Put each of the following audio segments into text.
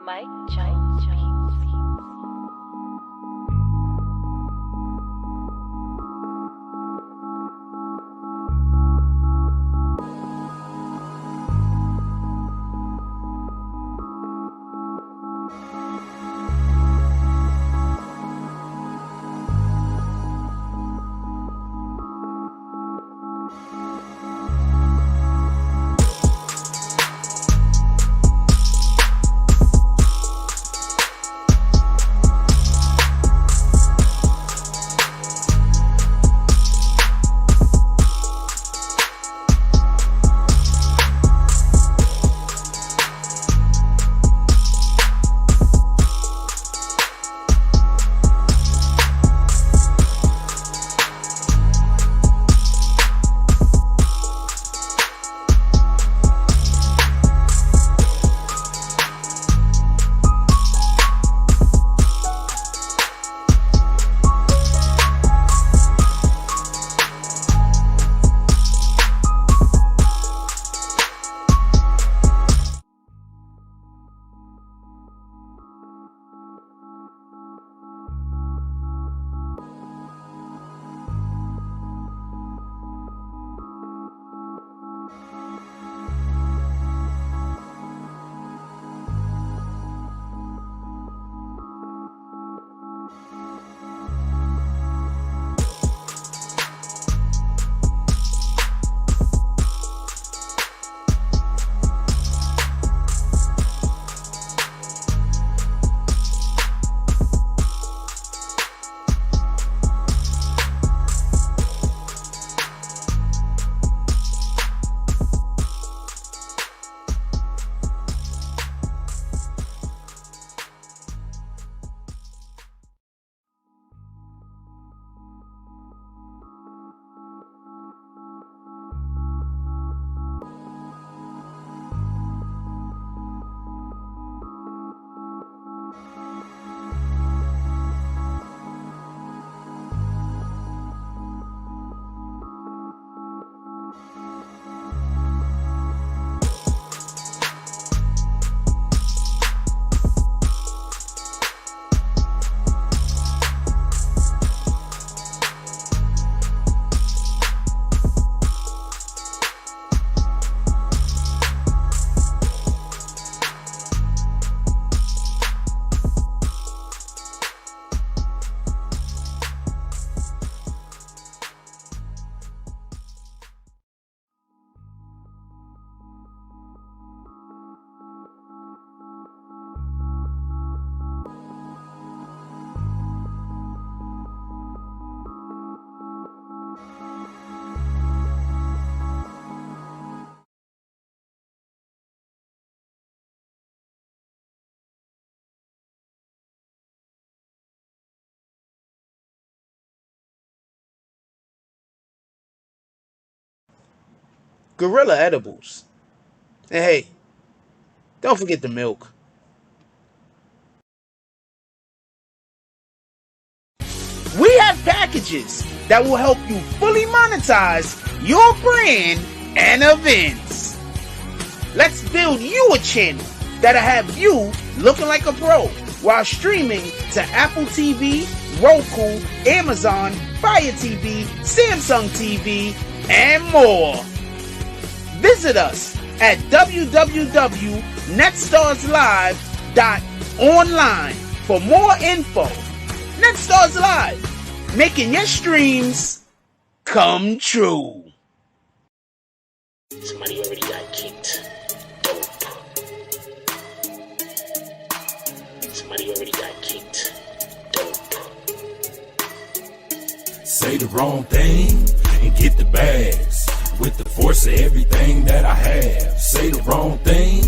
Mike Jones Beatz. Gorilla edibles. And hey, don't forget the milk. We have packages that will help you fully monetize your brand and events. Let's build you a channel that'll have you looking like a pro while streaming to Apple TV, Roku, Amazon, Fire TV, Samsung TV, and more. Visit us at www.netstarslive.online for more info. Netstars Live, making your streams come true. Somebody already got kicked. Dope. Somebody already got kicked. Dope. Say the wrong thing and get the bags. With the force of everything that I have. Say the wrong thing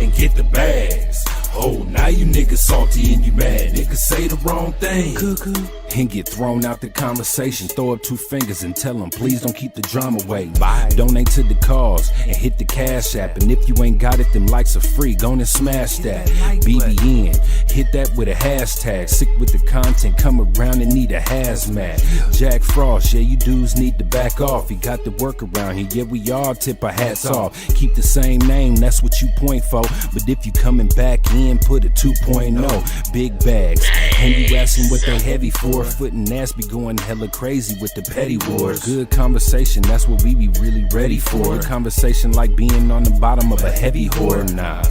and get the bags. Oh, now you niggas salty and you mad. Niggas say the wrong thing. Cuckoo. and get thrown out the conversation. Throw up 2 fingers and tell them, please don't keep the drama away. Bye. Donate to the cause and hit the Cash App. And if you ain't got it, them likes are free. Go and smash that. BBN, hit that with a hashtag. Sick with the content, come around and need a hazmat. Jack Frost, yeah, you dudes need to back off. You got the work around here, yeah, we all tip our hats off. Keep the same name, that's what you point for. But if you coming back in, put a 2.0. Big bags, and you asking what they heavy for. Foot and ass be going hella crazy with the petty wars. Good conversation, that's what we be really ready for. A conversation like being on the bottom of a heavy whore. Nah,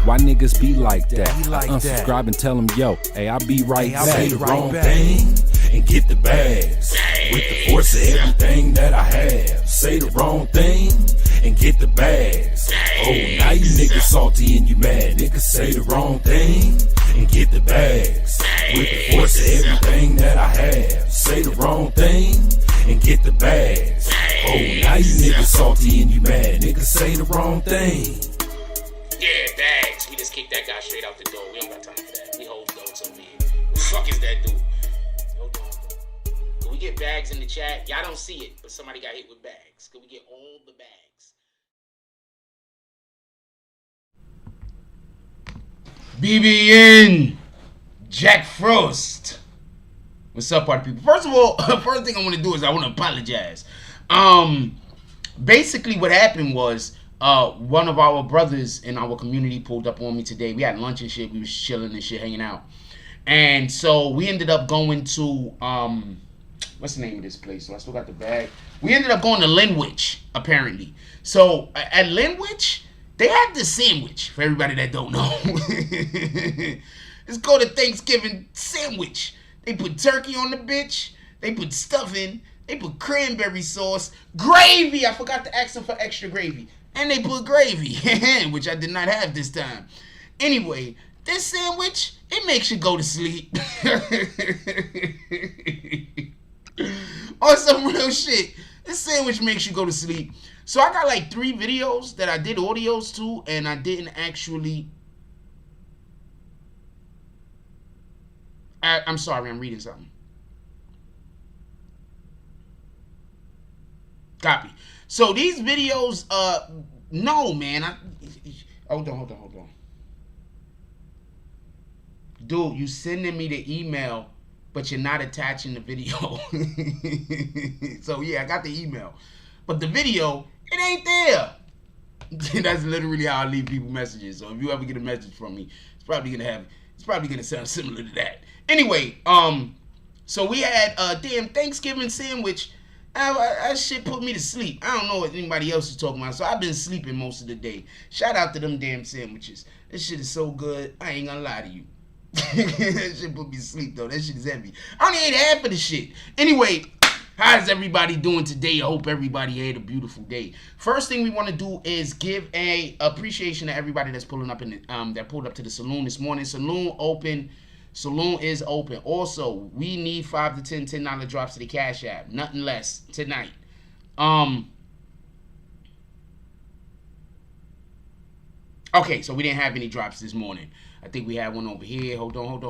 why niggas be like that? Unsubscribe and tell them, yo, hey, I'll be right back. Say the wrong thing and get the bags. With the force of everything that I have. Say the wrong thing and get the bags. Oh, now you niggas salty and you mad. Niggas say the wrong thing and get the bags. With the force of everything that I have. Say the wrong thing and get the bags. Oh, now you niggas salty and you mad. Niggas say the wrong thing. Yeah, bags. We just kicked that guy straight out the door. We don't got time for that. We hold notes over here. Who the fuck is that dude? Hold on. Can we get bags in the chat? Y'all don't see it, but somebody got hit with bags. Can we get all the bags? BBN, Jack Frost. What's up, party people? First of all, first thing I want to do is I want to apologize. Basically what happened was one of our brothers in our community pulled up on me today. We had lunch and shit. We was chilling and shit, hanging out. And so we ended up going to what's the name of this place? So I still got the bag. We ended up going to Linwich, apparently. So at Linwich, they have this sandwich, for everybody that don't know. It's called a Thanksgiving sandwich. They put turkey on the bitch. They put stuffing. They put cranberry sauce. Gravy. I forgot to ask them for extra gravy. And they put gravy, which I did not have this time. Anyway, this sandwich, it makes you go to sleep. On some real shit. This sandwich makes you go to sleep. So I got like 3 videos that I did audios to, and I didn't actually... I'm sorry, I'm reading something. Copy. So these videos, no, man. Hold on. Dude, you sending me the email, but you're not attaching the video. So yeah, I got the email. But the video, it ain't there. That's literally how I leave people messages. So if you ever get a message from me, it's probably gonna sound similar to that. Anyway, so we had a damn Thanksgiving sandwich. That shit put me to sleep. I don't know what anybody else is talking about, so I've been sleeping most of the day. Shout out to them damn sandwiches. This shit is so good, I ain't gonna lie to you. That shit put me to sleep, though. That shit is heavy. I only ate half of the shit. Anyway, how's everybody doing today? I hope everybody had a beautiful day. First thing we want to do is give a appreciation to everybody that's pulling up in the, that pulled up to the saloon this morning. Saloon is open. Also, we need 5 to 10 $10 drops to the Cash App. Nothing less tonight. Okay, so we didn't have any drops this morning. I think we had one over here. Hold on.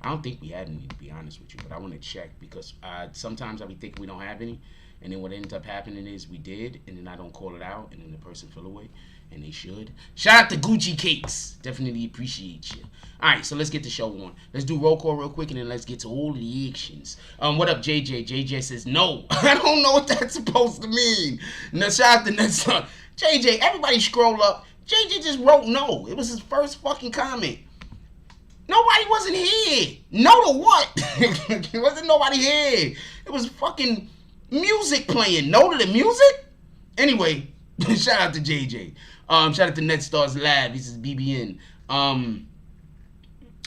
I don't think we had any, to be honest with you, but I want to check because sometimes I be thinking we don't have any, and then what ends up happening is we did, and then I don't call it out, and then the person fell away, and they should. Shout out to Gucci Cakes. Definitely appreciate you. All right, so let's get the show on. Let's do roll call real quick, and then let's get to all the actions. What up, JJ? JJ says no. I don't know what that's supposed to mean. Now, shout out to Nets. JJ, everybody scroll up. JJ just wrote no. It was his first fucking comment. Nobody wasn't here. No to what? It wasn't nobody here. It was fucking music playing. No to the music? Anyway, shout out to JJ. Shout out to NetStars Lab. This is BBN.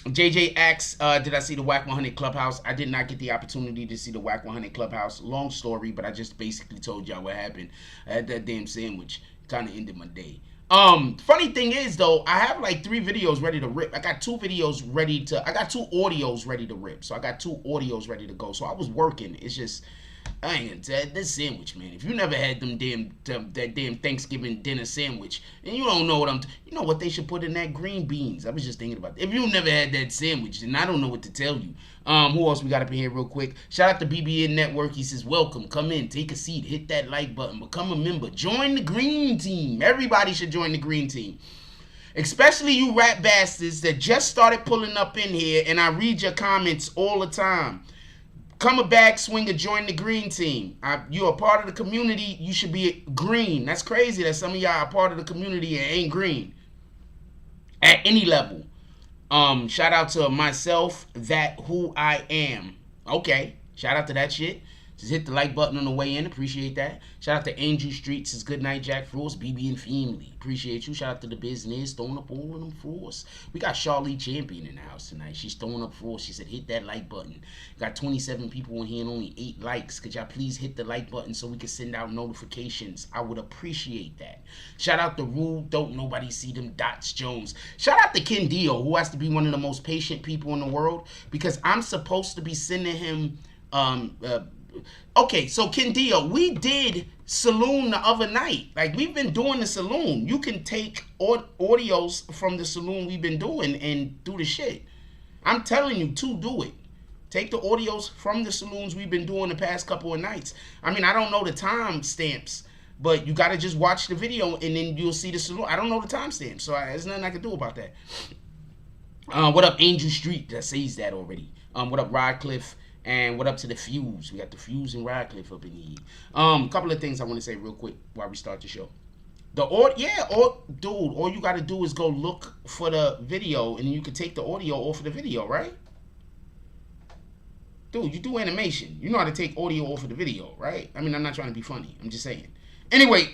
JJ asks, did I see the Whack 100 Clubhouse? I did not get the opportunity to see the Whack 100 Clubhouse. Long story, but I just basically told y'all what happened. I had that damn sandwich. Kind of ended my day. Funny thing is though, I have like 3 videos ready to rip. I got 2 audios ready to rip. So I got 2 audios ready to go. So I was working. It's just, I ain't gonna tell you, this sandwich, man. If you never had that damn Thanksgiving dinner sandwich, and you don't know what you know what they should put in that? Green beans. I was just thinking about that. If you never had that sandwich, then I don't know what to tell you. Who else we got up in here real quick? Shout out to BBN Network. He says, welcome, come in, take a seat, hit that like button, become a member, join the green team. Everybody should join the green team. Especially you rap bastards that just started pulling up in here, and I read your comments all the time. Come a bag swinger, join the green team. You're a part of the community. You should be green. That's crazy that some of y'all are part of the community and ain't green at any level. Shout out to myself, that who I am. Okay, shout out to that shit. Just hit the like button on the way in. Appreciate that. Shout out to Angel Streets. It's good night, Jack Frost, BB and Family. Appreciate you. Shout out to the business. Throwing up all of them frosts. We got Charlie Champion in the house tonight. She's throwing up frosts. She said, hit that like button. Got 27 people in here and only 8 likes. Could y'all please hit the like button so we can send out notifications? I would appreciate that. Shout out to Rule. Don't nobody see them dots Jones. Shout out to Ken Dio, who has to be one of the most patient people in the world, because I'm supposed to be sending him okay, so Ken Dio, we did Saloon the other night. Like, we've been doing the Saloon. You can take audios from the Saloon we've been doing and do the shit. I'm telling you to do it. Take the audios from the Saloons we've been doing the past couple of nights. I mean, I don't know the time stamps, but you got to just watch the video and then you'll see the Saloon. I don't know the time stamps, so there's nothing I can do about that. What up, Angel Street? That says that already. What up, Rodcliffe? And what up to the Fuse? We got the Fuse and Radcliffe up in here. Couple of things I want to say real quick while we start the show. Dude, all you got to do is go look for the video, and you can take the audio off of the video, right? Dude, you do animation. You know how to take audio off of the video, right? I mean, I'm not trying to be funny. I'm just saying. Anyway,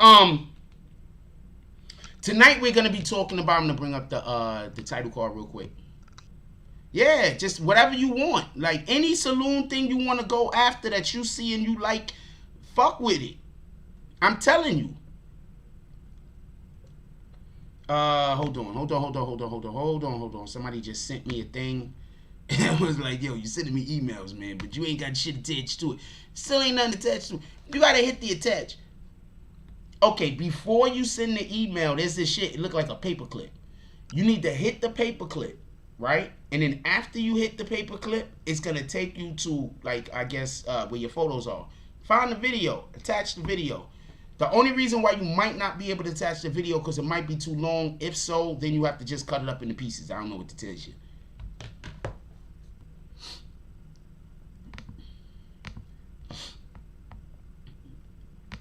tonight we're gonna be talking about. I'm gonna bring up the title card real quick. Yeah, just whatever you want. Like, any Saloon thing you want to go after that you see and you like, fuck with it. I'm telling you. Hold on. Somebody just sent me a thing. I was like, yo, you sending me emails, man, but you ain't got shit attached to it. Still ain't nothing attached to it. You gotta hit the attach. Okay, before you send the email, there's this shit. It look like a paperclip. You need to hit the paperclip. Right? And then after you hit the paperclip, it's going to take you to, like, I guess, where your photos are. Find the video. Attach the video. The only reason why you might not be able to attach the video because it might be too long. If so, then you have to just cut it up into pieces. I don't know what to tell you.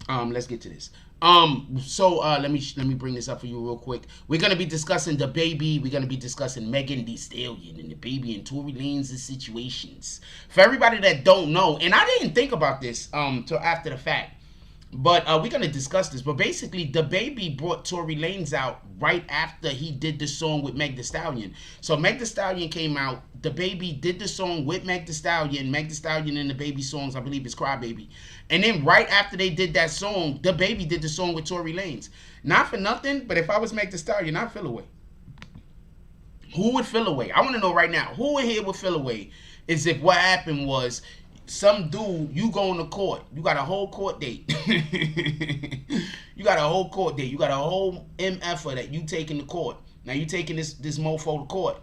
Let's get to this. Let me bring this up for you real quick. We're gonna be discussing DaBaby. We're gonna be discussing Megan Thee Stallion and DaBaby and Tory Lanez situations. For everybody that don't know, and I didn't think about this till after the fact, but we're gonna discuss this. But basically, DaBaby brought Tory Lanez out right after he did the song with Meg Thee Stallion. So Meg Thee Stallion came out. DaBaby did the song with Meg Thee Stallion. Meg Thee Stallion and DaBaby songs, I believe, is Cry Baby. And then right after they did that song, DaBaby did the song with Tory Lanez. Not for nothing, but if I was Meg Thee Stallion, I'd feel away. Who would feel away? I want to know right now. Who in here would feel away? Is if what happened was some dude, you go to court. You got a whole court date. You got a whole court date. You got a whole MFer that you taking to court. Now you taking this mofo to court.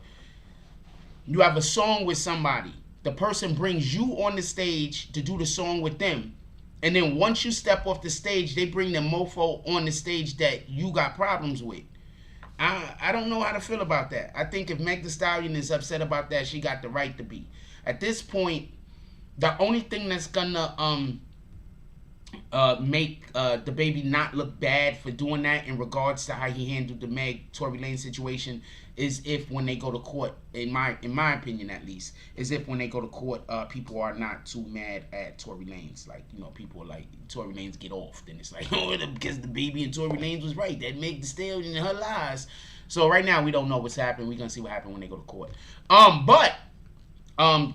You have a song with somebody. The person brings you on the stage to do the song with them. And then once you step off the stage, they bring the mofo on the stage that you got problems with. I don't know how to feel about that. I think if Meg Thee Stallion is upset about that, she got the right to be. At this point, the only thing that's gonna make DaBaby not look bad for doing that in regards to how he handled the Tory Lanez situation is if when they go to court, in my opinion at least, is if when they go to court, people are not too mad at Tory Lanez. Like, you know, people are like, Tory Lanez get off. Then it's like, oh, because DaBaby and Tory Lanez was right. That Meg Thee Stallion and her lies. So right now we don't know what's happening. We're gonna see what happens when they go to court. But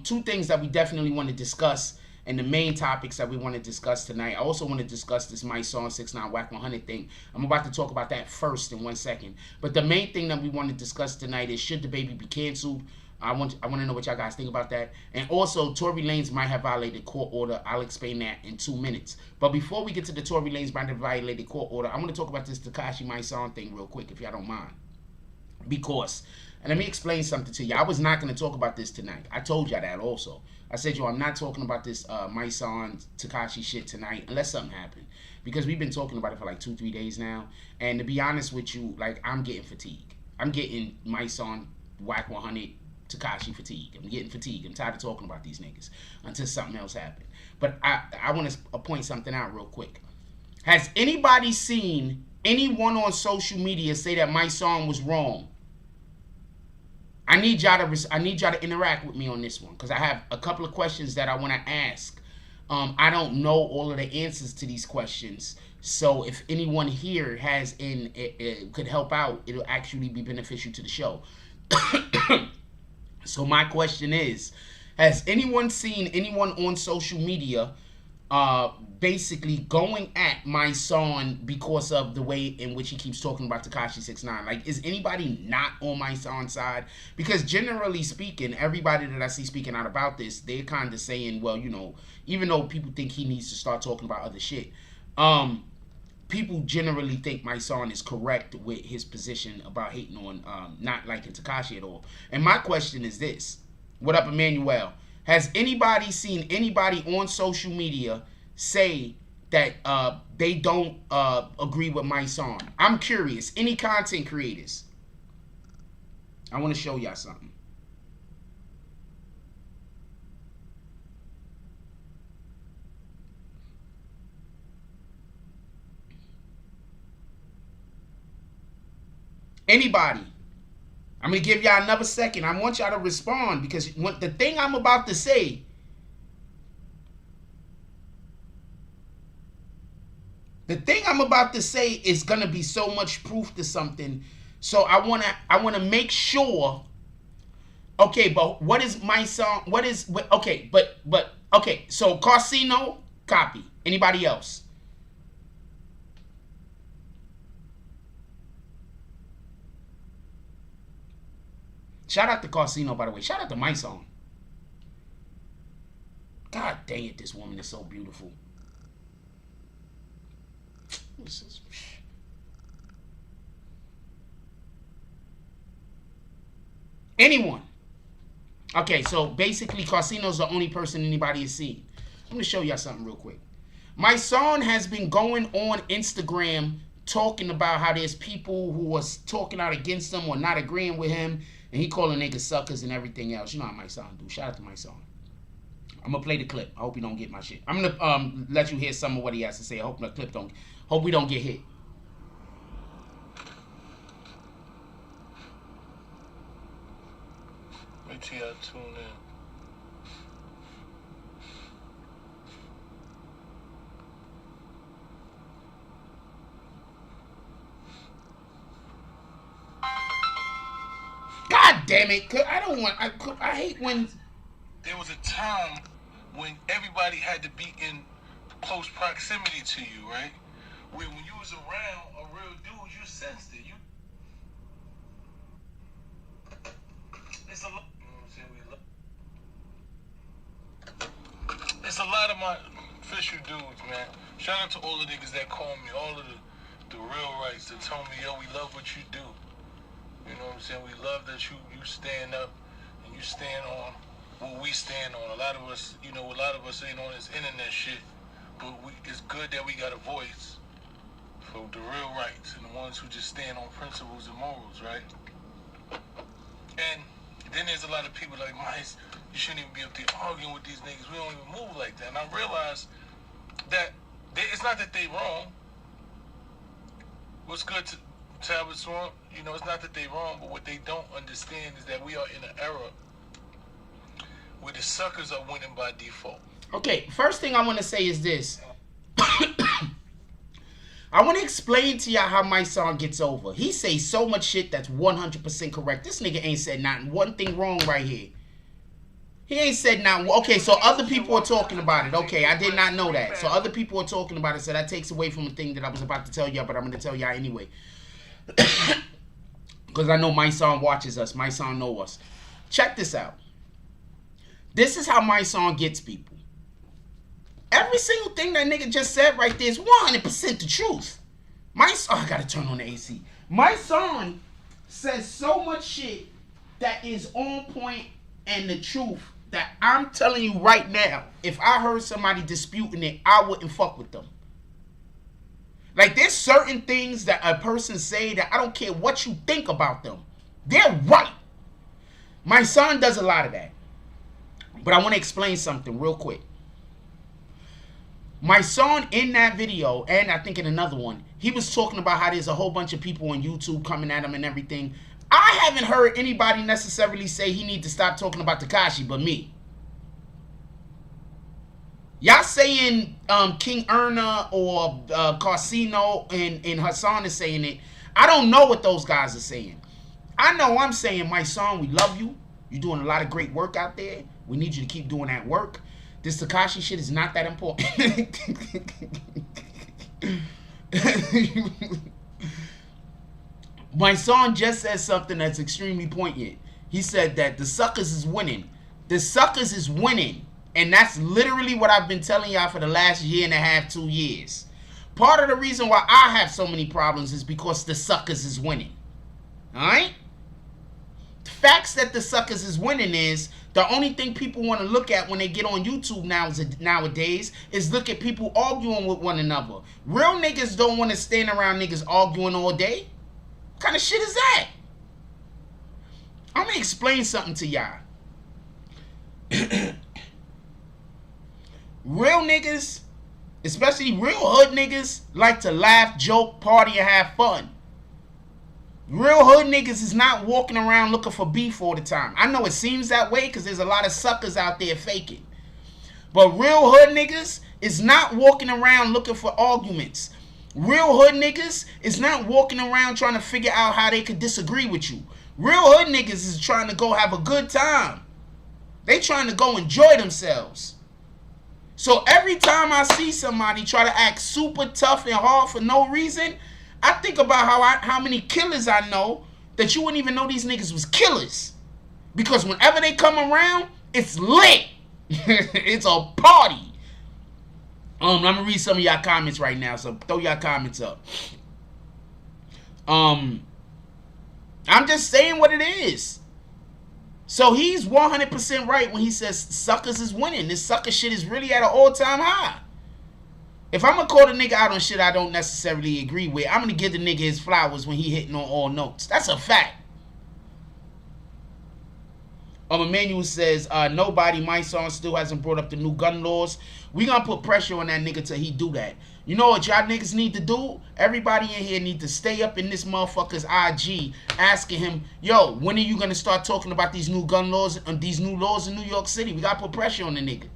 two things that we definitely want to discuss, and the main topics that we want to discuss tonight. I also want to discuss this My Song 6ix9ine Whack 100 thing. I'm about to talk about that first in 1 second. But the main thing that we want to discuss tonight is, should DaBaby be canceled? I want to know what y'all guys think about that. And also, Tory Lanez might have violated court order. I'll explain that in 2 minutes. But before we get to the Tory Lanez might have violated court order, I'm going to talk about this Tekashi My Song thing real quick, if y'all don't mind. Because, and let me explain something to you. I was not going to talk about this tonight. I told y'all that also. I said, yo, I'm not talking about this My Song Tekashi shit tonight unless something happened. Because we've been talking about it for like 2-3 days now. And to be honest with you, like, I'm getting fatigued. I'm getting My Song Whack 100 Tekashi fatigue. I'm getting fatigued. I'm tired of talking about these niggas until something else happened. But I want to point something out real quick. Has anybody seen anyone on social media say that My Song was wrong? I need y'all to interact with me on this one because I have a couple of questions that I want to ask. I don't know all of the answers to these questions, so if anyone here has could help out, it'll actually be beneficial to the show. So my question is, has anyone seen anyone on social media basically going at My Song because of the way in which he keeps talking about Tekashi 6ix9ine? Like, is anybody not on My Song's side? Because generally speaking, everybody that I see speaking out about this, they're kind of saying, well, you know, even though people think he needs to start talking about other shit, people generally think My Song is correct with his position about hating on, not liking Tekashi at all. And my question is this. What up, Emmanuel? Has anybody seen anybody on social media say that they don't agree with My Song? I'm curious. Any content creators? I want to show y'all something. Anybody? I'm going to give y'all another second. I want y'all to respond because the thing I'm about to say, is going to be so much proof to something. So I want to make sure. Okay, but what is My Song? Okay, okay. So Carsino, copy. Anybody else? Shout out to Carsino, by the way. Shout out to My Song. God dang it, this woman is so beautiful. Anyone? Okay, so basically, Carsino's the only person anybody has seen. I'm going to show y'all something real quick. My Song has been going on Instagram talking about how there's people who was talking out against him or not agreeing with him. And he calling niggas suckers and everything else. You know how My Song do. Shout out to My Song. I'm gonna play the clip. I hope you don't get my shit. I'm gonna let you hear some of what he has to say. I hope the clip don't. Hope we don't get hit. Wait till y'all tune in. God damn it! I hate when. There was a time when everybody had to be in close proximity to you, right? When you was around a real dude, you sensed it. It's a lot. You know what I'm saying? It's a lot of my official dudes, man. Shout out to all the niggas that call me, all of the real rights that told me, yo, we love what you do. You know what I'm saying? We love that you stand up and you stand on what we stand on. A lot of us ain't on this internet shit, but it's good that we got a voice for the real rights and the ones who just stand on principles and morals, right? And then there's a lot of people like, Mice, you shouldn't even be up there arguing with these niggas. We don't even move like that. And I realized that it's not that they wrong. What's good to Tabitha Swamp, you know, it's not that they wrong, but what they don't understand is that we are in an era where the suckers are winning by default. Okay, first thing I want to say is this. I want to explain to y'all how My Song gets over. He says so much shit that's 100% correct. This nigga ain't said not one thing wrong right here. He ain't said not. Okay, so other people are talking about it. Okay, I did not know that. So other people are talking about it. So that takes away from the thing that I was about to tell y'all, but I'm going to tell y'all anyway. Because I know My Song watches us. My Song know us. check this out. This is how my song gets people. Every single thing that nigga just said right there is 100% the truth. I gotta turn on the AC. My song says so much shit that is on point and the truth that I'm telling you right now, if I heard somebody disputing it, I wouldn't fuck with them. Like, there's certain things that a person say that I don't care what you think about them. They're right. My son does a lot of that. But I want to explain something real quick. My son in that video, and I think in another one, he was talking about how there's a whole bunch of people on YouTube coming at him and everything. I haven't heard anybody necessarily say he need to stop talking about Tekashi but me. Y'all saying King Erna or Carsino and Hassan is saying it. I don't know what those guys are saying. I know I'm saying, my son, we love you. You're doing a lot of great work out there. We need you to keep doing that work. This Tekashi shit is not that important. My son just said something that's extremely poignant. He said that the suckers is winning. The suckers is winning. And that's literally what I've been telling y'all for the last year and a half, 2 years. Part of the reason why I have so many problems is because the suckers is winning. Alright? The facts that the suckers is winning is the only thing people want to look at when they get on YouTube nowadays is look at people arguing with one another. Real niggas don't want to stand around niggas arguing all day. What kind of shit is that? I'm going to explain something to y'all. Real niggas, especially real hood niggas, like to laugh, joke, party, and have fun. Real hood niggas is not walking around looking for beef all the time. I know it seems that way because there's a lot of suckers out there faking. But real hood niggas is not walking around looking for arguments. Real hood niggas is not walking around trying to figure out how they could disagree with you. Real hood niggas is trying to go have a good time. They trying to go enjoy themselves. So every time I see somebody try to act super tough and hard for no reason, I think about how many killers I know that you wouldn't even know these niggas was killers. Because whenever they come around, it's lit. It's a party. I'm going to read some of y'all comments right now, so throw y'all comments up. I'm just saying what it is. So he's 100% right when he says suckers is winning. This sucker shit is really at an all-time high. If I'm going to call the nigga out on shit I don't necessarily agree with, I'm going to give the nigga his flowers when he hitting on all notes. That's a fact. Emmanuel says, nobody, my son still hasn't brought up the new gun laws. We going to put pressure on that nigga till he do that. You know what y'all niggas need to do? Everybody in here need to stay up in this motherfucker's IG asking him, yo, when are you going to start talking about these new gun laws and these new laws in New York City? We got to put pressure on the nigga.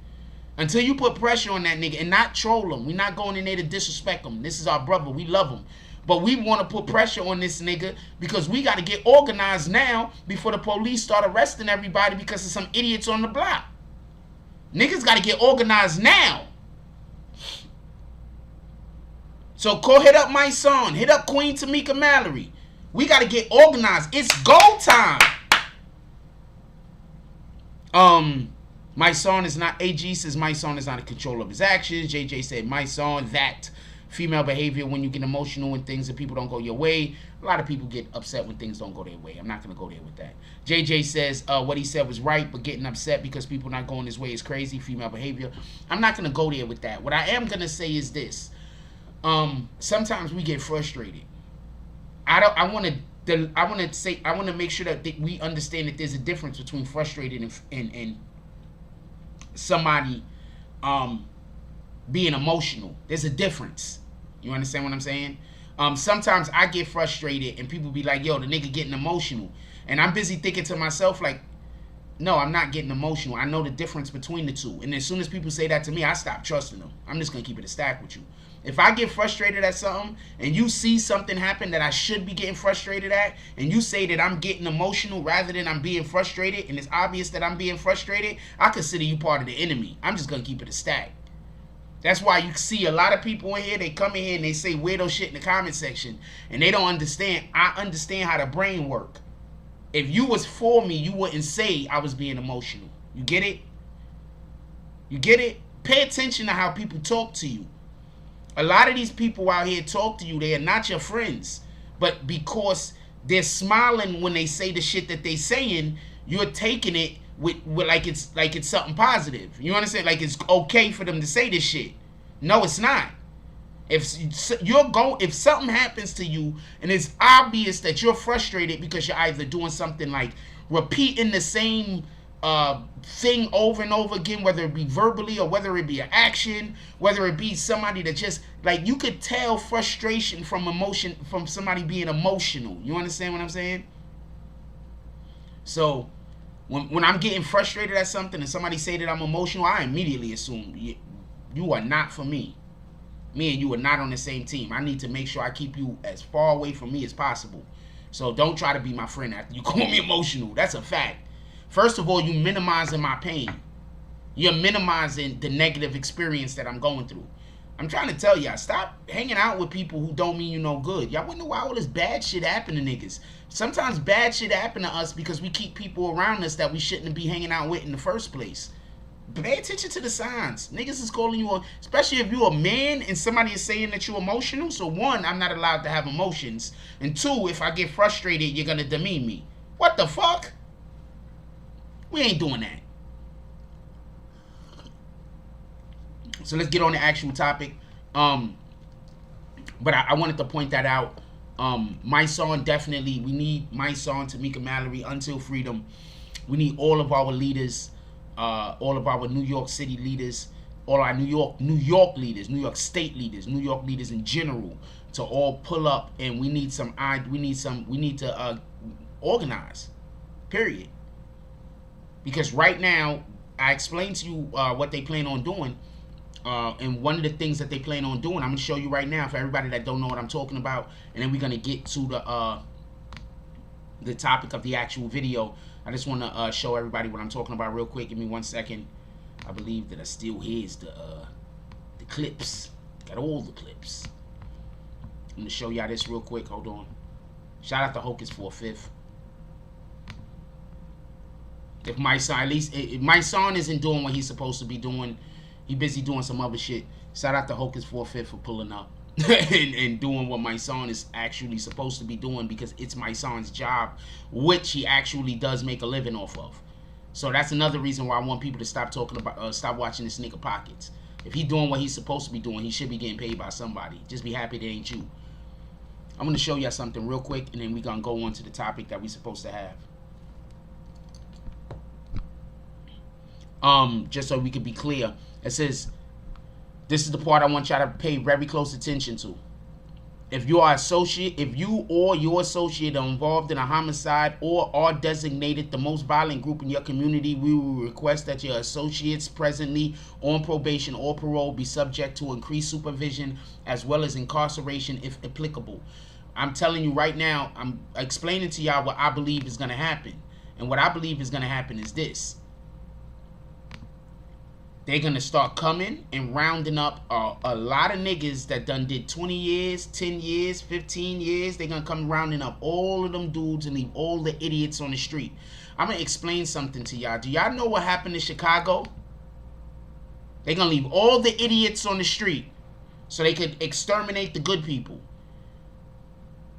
Until you put pressure on that nigga and not troll him. We're not going in there to disrespect him. This is our brother. We love him. But we want to put pressure on this nigga because we got to get organized now before the police start arresting everybody because of some idiots on the block. Niggas got to get organized now. So go hit up my son. Hit up Queen Tamika Mallory. We got to get organized. It's go time. My son is not, AG says my son is not in control of his actions. JJ said my son, that female behavior when you get emotional when things and people don't go your way. A lot of people get upset when things don't go their way. I'm not going to go there with that. JJ says what he said was right, but getting upset because people not going his way is crazy. Female behavior. I'm not going to go there with that. What I am going to say is this. Sometimes we get frustrated. I want to make sure that we understand that there's a difference between frustrated and somebody being emotional. There's a difference. You understand what I'm saying? Sometimes I get frustrated and people be like, yo, the nigga getting emotional. And I'm busy thinking to myself like, no, I'm not getting emotional. I know the difference between the two. And as soon as people say that to me, I stop trusting them. I'm just going to keep it a stack with you. If I get frustrated at something and you see something happen that I should be getting frustrated at and you say that I'm getting emotional rather than I'm being frustrated and it's obvious that I'm being frustrated, I consider you part of the enemy. I'm just going to keep it a stack. That's why you see a lot of people in here, they come in here and they say weirdo shit in the comment section and they don't understand. I understand how the brain works. If you was for me, you wouldn't say I was being emotional. You get it? You get it? Pay attention to how people talk to you. A lot of these people out here talk to you, they are not your friends. But because they're smiling when they say the shit that they saying, you're taking it with like it's something positive. You understand? Like it's okay for them to say this shit. No, it's not. If something happens to you and it's obvious that you're frustrated because you're either doing something like repeating the same thing over and over again, whether it be verbally or whether it be an action, whether it be somebody that just like, you could tell frustration from emotion from somebody being emotional. You understand what I'm saying? So when I'm getting frustrated at something and somebody say that I'm emotional, I immediately assume you are not for me. Me and you are not on the same team. I need to make sure I keep you as far away from me as possible. So don't try to be my friend after you call me emotional. That's a fact. First of all, you minimizing my pain. You're minimizing the negative experience that I'm going through. I'm trying to tell y'all, stop hanging out with people who don't mean you no good. Y'all wonder why all this bad shit happen to niggas. Sometimes bad shit happen to us because we keep people around us that we shouldn't be hanging out with in the first place. Pay attention to the signs. Niggas is calling you, especially if you're a man and somebody is saying that you're emotional. So one, I'm not allowed to have emotions. And two, if I get frustrated, you're going to demean me. What the fuck? We ain't doing that. So let's get on the actual topic. But I wanted to point that out. My song, definitely, we need my song, Tamika Mallory, Until Freedom. We need all of our leaders, all of our New York City leaders, all our New York leaders, New York State leaders, New York leaders in general, to all pull up, and we need to organize. Period. Because right now, I explained to you what they plan on doing. And one of the things that they plan on doing, I'm going to show you right now for everybody that don't know what I'm talking about. And then we're going to get to the topic of the actual video. I just want to show everybody what I'm talking about real quick. Give me 1 second. I believe that I still hears the clips. Got all the clips. I'm going to show y'all this real quick. Hold on. Shout out to Hocus for a Fifth. If my son, at least if my son isn't doing what he's supposed to be doing, he busy doing some other shit. Shout out to Hocus for a Fifth for pulling up and doing what my son is actually supposed to be doing, because it's my son's job, which he actually does make a living off of. So that's another reason why I want people to stop talking about, stop watching this nigga pockets. If he doing what he's supposed to be doing, he should be getting paid by somebody. Just be happy it ain't you. I'm gonna show y'all something real quick, and then we gonna go on to the topic that we supposed to have. Just so we can be clear, it says, this is the part I want y'all to pay very close attention to. If you or your associate are involved in a homicide or are designated the most violent group in your community, we will request that your associates presently on probation or parole be subject to increased supervision as well as incarceration if applicable. I'm telling you right now, I'm explaining to y'all what I believe is going to happen. And what I believe is going to happen is this. They're going to start coming and rounding up a lot of niggas that done did 20 years, 10 years, 15 years. They're going to come rounding up all of them dudes and leave all the idiots on the street. I'm going to explain something to y'all. Do y'all know what happened in Chicago? They're going to leave all the idiots on the street so they could exterminate the good people.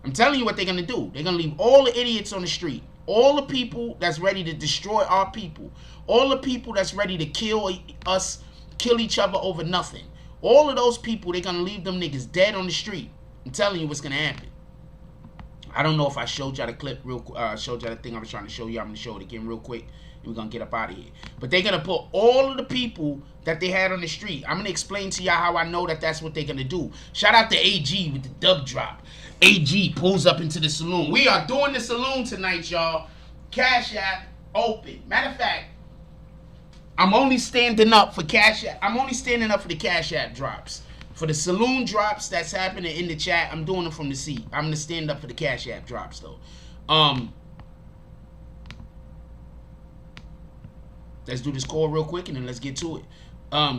I'm telling you what they're going to do. They're going to leave all the idiots on the street. All the people that's ready to destroy our people. All the people that's ready to kill us, kill each other over nothing. All of those people, they're going to leave them niggas dead on the street. I'm telling you what's going to happen. I don't know if I showed y'all the clip showed y'all the thing I was trying to show you. I'm going to show it again real quick, and we're going to get up out of here. But they're going to put all of the people that they had on the street. I'm going to explain to y'all how I know that that's what they're going to do. Shout out to AG with the dub drop. AG pulls up into the saloon. We are doing the saloon tonight, y'all. Cash App open. Matter of fact, I'm only standing up for Cash App. I'm only standing up for the Cash App drops. For the saloon drops that's happening in the chat, I'm doing them from the seat. I'm going to stand up for the Cash App drops, though. Let's do this call real quick, and then let's get to it.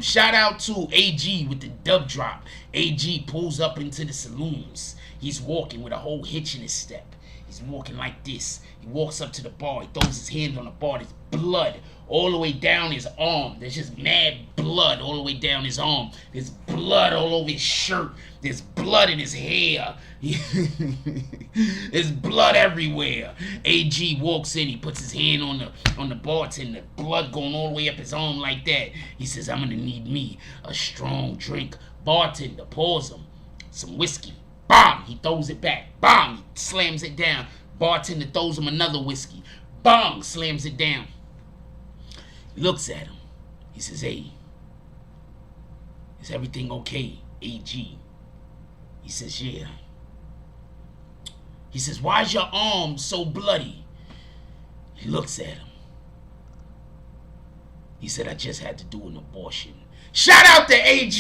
Shout out to AG with the dub drop. AG pulls up into the saloons. He's walking with a whole hitch in his step. He's walking like this. He walks up to the bar. He throws his hand on the bar. There's blood all the way down his arm. There's just mad blood all the way down his arm. There's blood all over his shirt. There's blood in his hair. There's blood everywhere. AG walks in. He puts his hand on the bartender. Blood going all the way up his arm like that. He says, I'm going to need me a strong drink. Bartender pours him some whiskey. Bam! He throws it back. Bam! He slams it down. Bartender throws him another whiskey. Bang! Slams it down. He looks at him. He says, hey, is everything okay, AG? He says, yeah. He says, why is your arm so bloody? He looks at him. He said, I just had to do an abortion. Shout out to AG.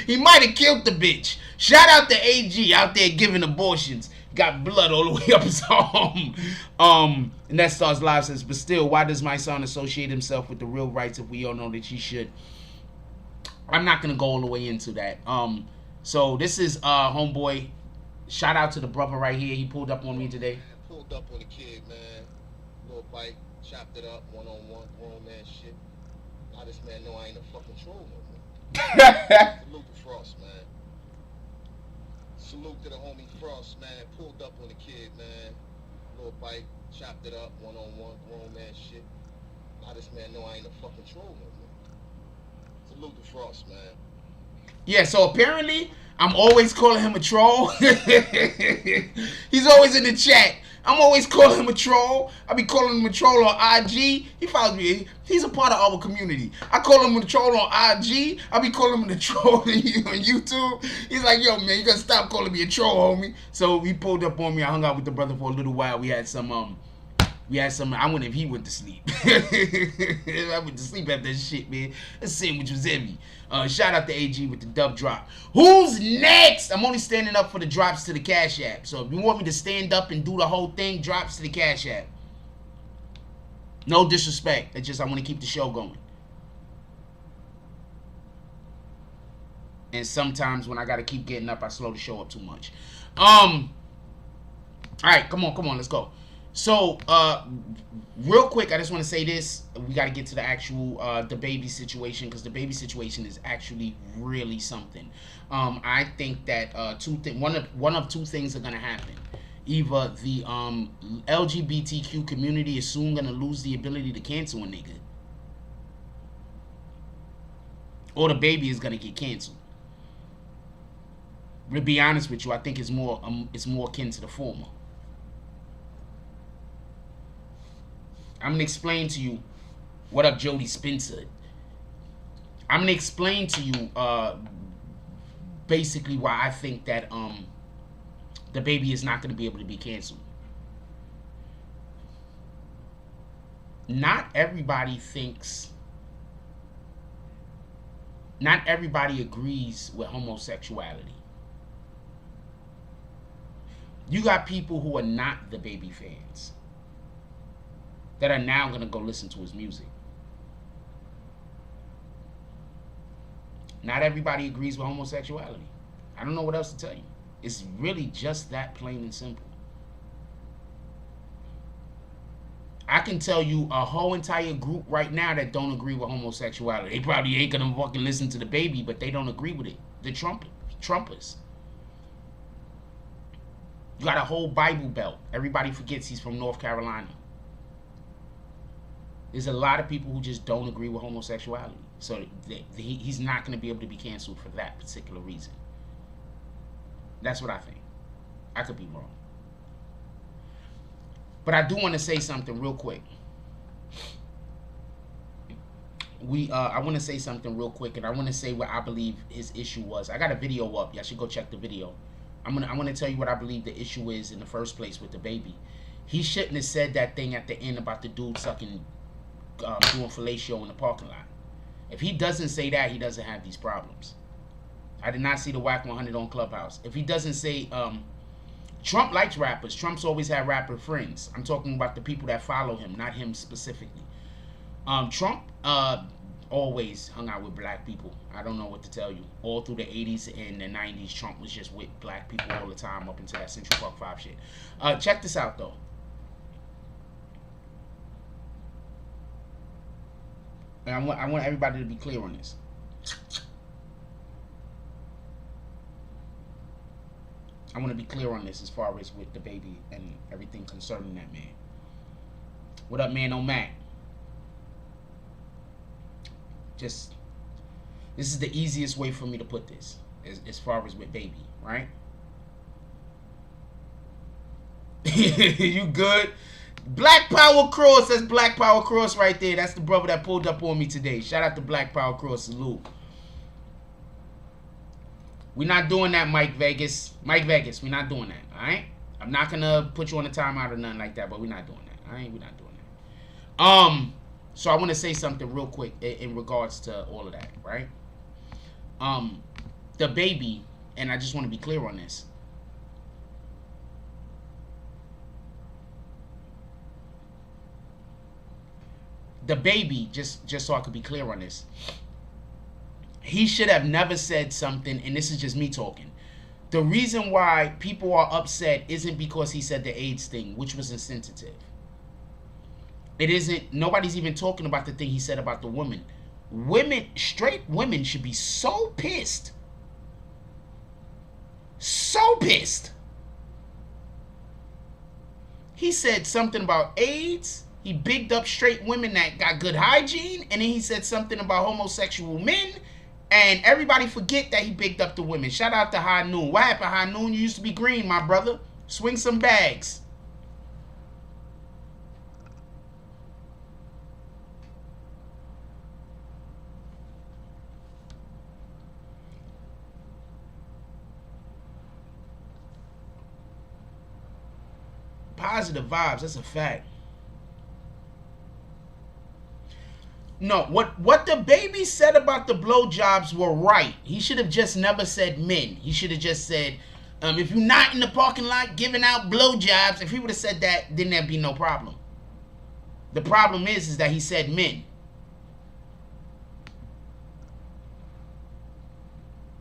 He might have killed the bitch. Shout out to AG out there giving abortions. Got blood all the way up his arm. And that starts live says, but still, why does my son associate himself with the real rights if we all know that he should? I'm not gonna go all the way into that. So this is homeboy. Shout out to the brother right here. He pulled up on me today. Pulled up on the kid, man. Little bite, chopped it up, one-on-one, grown man shit. Now this man know I ain't a fucking troll no more. Salute to Frost, man. Salute to the homie Frost, man. Pulled up on the kid, man. Little bite, chopped it up, one-on-one, grown man shit. Now this man know I ain't a fucking troll no more. Salute to Frost, man. Yeah, so apparently I'm always calling him a troll. He's always in the chat. I'm always calling him a troll. I be calling him a troll on IG. He follows me. He's a part of our community. I call him a troll on IG. I be calling him a troll on YouTube. He's like, yo, man, you gotta stop calling me a troll, homie. So he pulled up on me. I hung out with the brother for a little while. We had some, I wonder if he went to sleep. I went to sleep after that shit, man. That sandwich was heavy. Shout out to AG with the dub drop. Who's next? I'm only standing up for the drops to the Cash App. So if you want me to stand up and do the whole thing, drops to the Cash App. No disrespect. It's just I want to keep the show going. And sometimes when I got to keep getting up, I slow the show up too much. All right, come on, let's go. So, real quick, I just want to say this. We got to get to the actual DaBaby situation, because the baby situation is actually really something. I think that one of two things are going to happen. Either the LGBTQ community is soon going to lose the ability to cancel a nigga, or the baby is going to get canceled. To be honest with you, I think it's more akin to the former. I'm going to explain to you. What up, Jody Spencer? I'm going to explain to you basically why I think that DaBaby is not going to be able to be canceled. Not everybody agrees with homosexuality. You got people who are not DaBaby fans that are now going to go listen to his music. Not everybody agrees with homosexuality. I don't know what else to tell you. It's really just that plain and simple. I can tell you a whole entire group right now that don't agree with homosexuality. They probably ain't going to fucking listen to DaBaby, but they don't agree with it. The Trumpers. You got a whole Bible Belt. Everybody forgets he's from North Carolina. There's a lot of people who just don't agree with homosexuality. So he's not going to be able to be canceled for that particular reason. That's what I think. I could be wrong. But I do want to say something real quick. I want to say something real quick, and I want to say what I believe his issue was. I got a video up. Y'all should go check the video. I want to tell you what I believe the issue is in the first place with DaBaby. He shouldn't have said that thing at the end about the dude sucking, doing fellatio in the parking lot. If he doesn't say that, he doesn't have these problems. I did not see the Whack 100 on Clubhouse. If he doesn't say, Trump likes rappers. Trump's always had rapper friends. I'm talking about the people that follow him, not him specifically. Trump always hung out with black people. I don't know what to tell you. All through the 80s and the 90s, Trump was just with black people all the time up into that Central Park 5 shit. Check this out, though. And I want everybody to be clear on this. I want to be clear on this as far as with DaBaby and everything concerning that man. What up, man? On Mac. Just, this is the easiest way for me to put this as far as with Baby, right? You good? Black Power Cross. That's Black Power Cross right there. That's the brother that pulled up on me today. Shout out to Black Power Cross. Salute. We're not doing that, Mike Vegas. Mike Vegas, we're not doing that, all right? I'm not going to put you on a timeout or nothing like that, but we're not doing that, all right? We're not doing that. So I want to say something real quick in regards to all of that, right? DaBaby, and I just want to be clear on this. DaBaby, just so I could be clear on this, he should have never said something, and this is just me talking. The reason why people are upset isn't because he said the AIDS thing, which was insensitive. It isn't, nobody's even talking about the thing he said about the woman. Women, straight women should be so pissed. So pissed. He said something about AIDS. He bigged up straight women that got good hygiene. And then he said something about homosexual men. And everybody forget that he bigged up the women. Shout out to High Noon. What happened, High Noon? You used to be green, my brother. Swing some bags. Positive vibes, that's a fact. No, what DaBaby said about the blowjobs were right. He should have just never said men. He should have just said, if you're not in the parking lot giving out blowjobs, if he would have said that, then there'd be no problem. The problem is that he said men.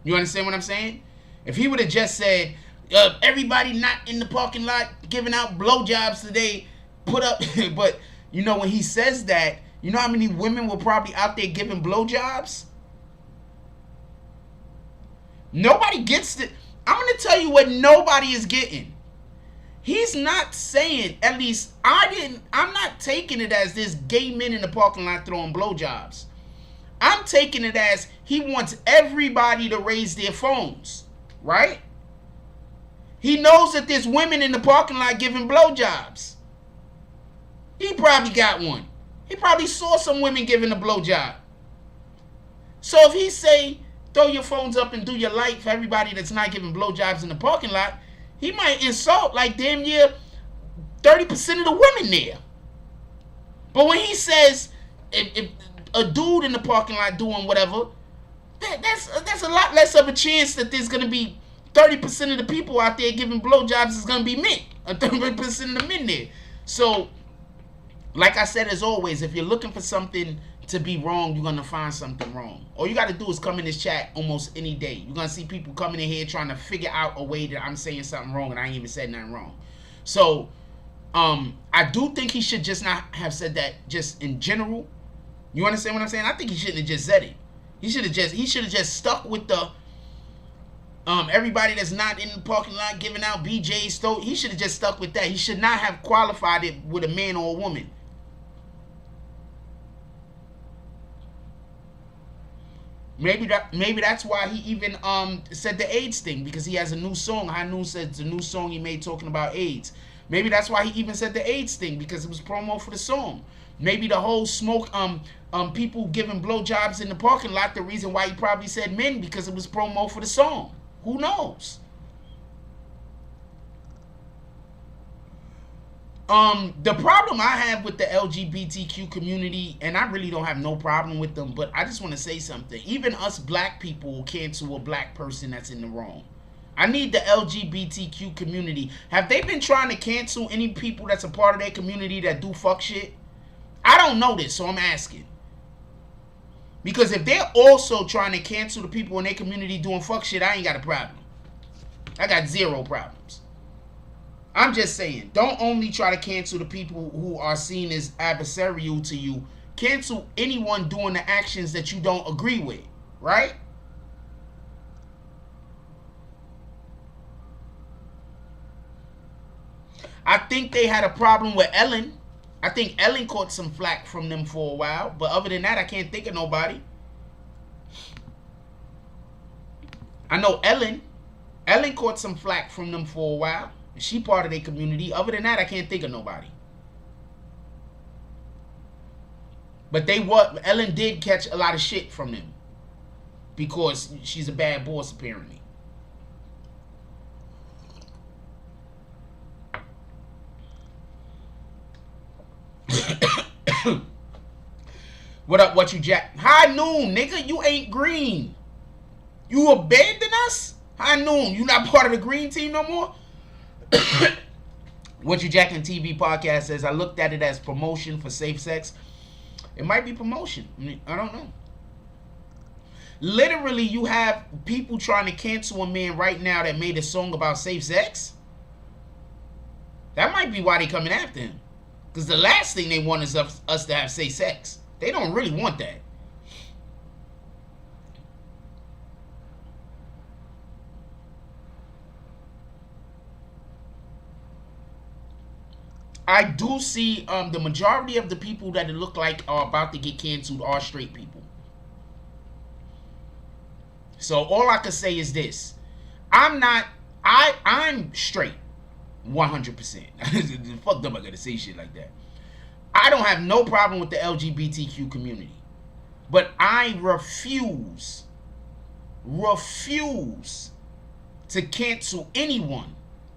You understand what I'm saying? If he would have just said, everybody not in the parking lot giving out blowjobs today, put up, but you know when he says that, you know how many women were probably out there giving blowjobs? Nobody gets it. I'm going to tell you what nobody is getting. He's not saying, at least I'm not taking it as this gay men in the parking lot throwing blowjobs. I'm taking it as he wants everybody to raise their phones, right? He knows that there's women in the parking lot giving blowjobs. He probably got one. He probably saw some women giving a blowjob. So if he say, throw your phones up and do your light for everybody that's not giving blowjobs in the parking lot, he might insult like damn near 30% of the women there. But when he says, if a dude in the parking lot doing whatever, that's a lot less of a chance that there's going to be 30% of the people out there giving blowjobs is going to be men. Or 30% of the men there. So, like I said, as always, if you're looking for something to be wrong, you're going to find something wrong. All you got to do is come in this chat almost any day. You're going to see people coming in here trying to figure out a way that I'm saying something wrong and I ain't even said nothing wrong. So, I do think he should just not have said that just in general. You understand what I'm saying? I think he shouldn't have just said it. He should have just stuck with the everybody that's not in the parking lot giving out BJs. He should have just stuck with that. He should not have qualified it with a man or a woman. Maybe that's why he even said the AIDS thing, because he has a new song. High Noon said it's a new song he made talking about AIDS. Maybe that's why he even said the AIDS thing, because it was promo for the song. Maybe the whole smoke people giving blowjobs in the parking lot, the reason why he probably said men, because it was promo for the song. Who knows? The problem I have with the LGBTQ community, and I really don't have no problem with them, but I just want to say something. Even us black people will cancel a black person that's in the wrong. I need the LGBTQ community. Have they been trying to cancel any people that's a part of their community that do fuck shit? I don't know this, so I'm asking. Because if they're also trying to cancel the people in their community doing fuck shit, I ain't got a problem. I got zero problems. I'm just saying, don't only try to cancel the people who are seen as adversarial to you. Cancel anyone doing the actions that you don't agree with, right? I think they had a problem with Ellen. I think Ellen caught some flack from them for a while. But other than that, I can't think of nobody. I know Ellen caught some flack from them for a while. She part of their community. Other than that, I can't think of nobody. But Ellen did catch a lot of shit from them. Because she's a bad boss, apparently. What up, what you jack? High noon, nigga, you ain't green. You abandoned us? High noon, you not part of the green team no more? What you jacking TV podcast says, I looked at it as promotion for safe sex. It might be promotion. I don't know. Literally, you have people trying to cancel a man right now that made a song about safe sex. That might be why they coming after him. Because the last thing they want is us to have safe sex. They don't really want that. I do see the majority of the people that it look like are about to get canceled are straight people. So all I can say is this. I'm straight. 100%. Fuck them, I gotta say shit like that. I don't have no problem with the LGBTQ community. But I refuse to cancel anyone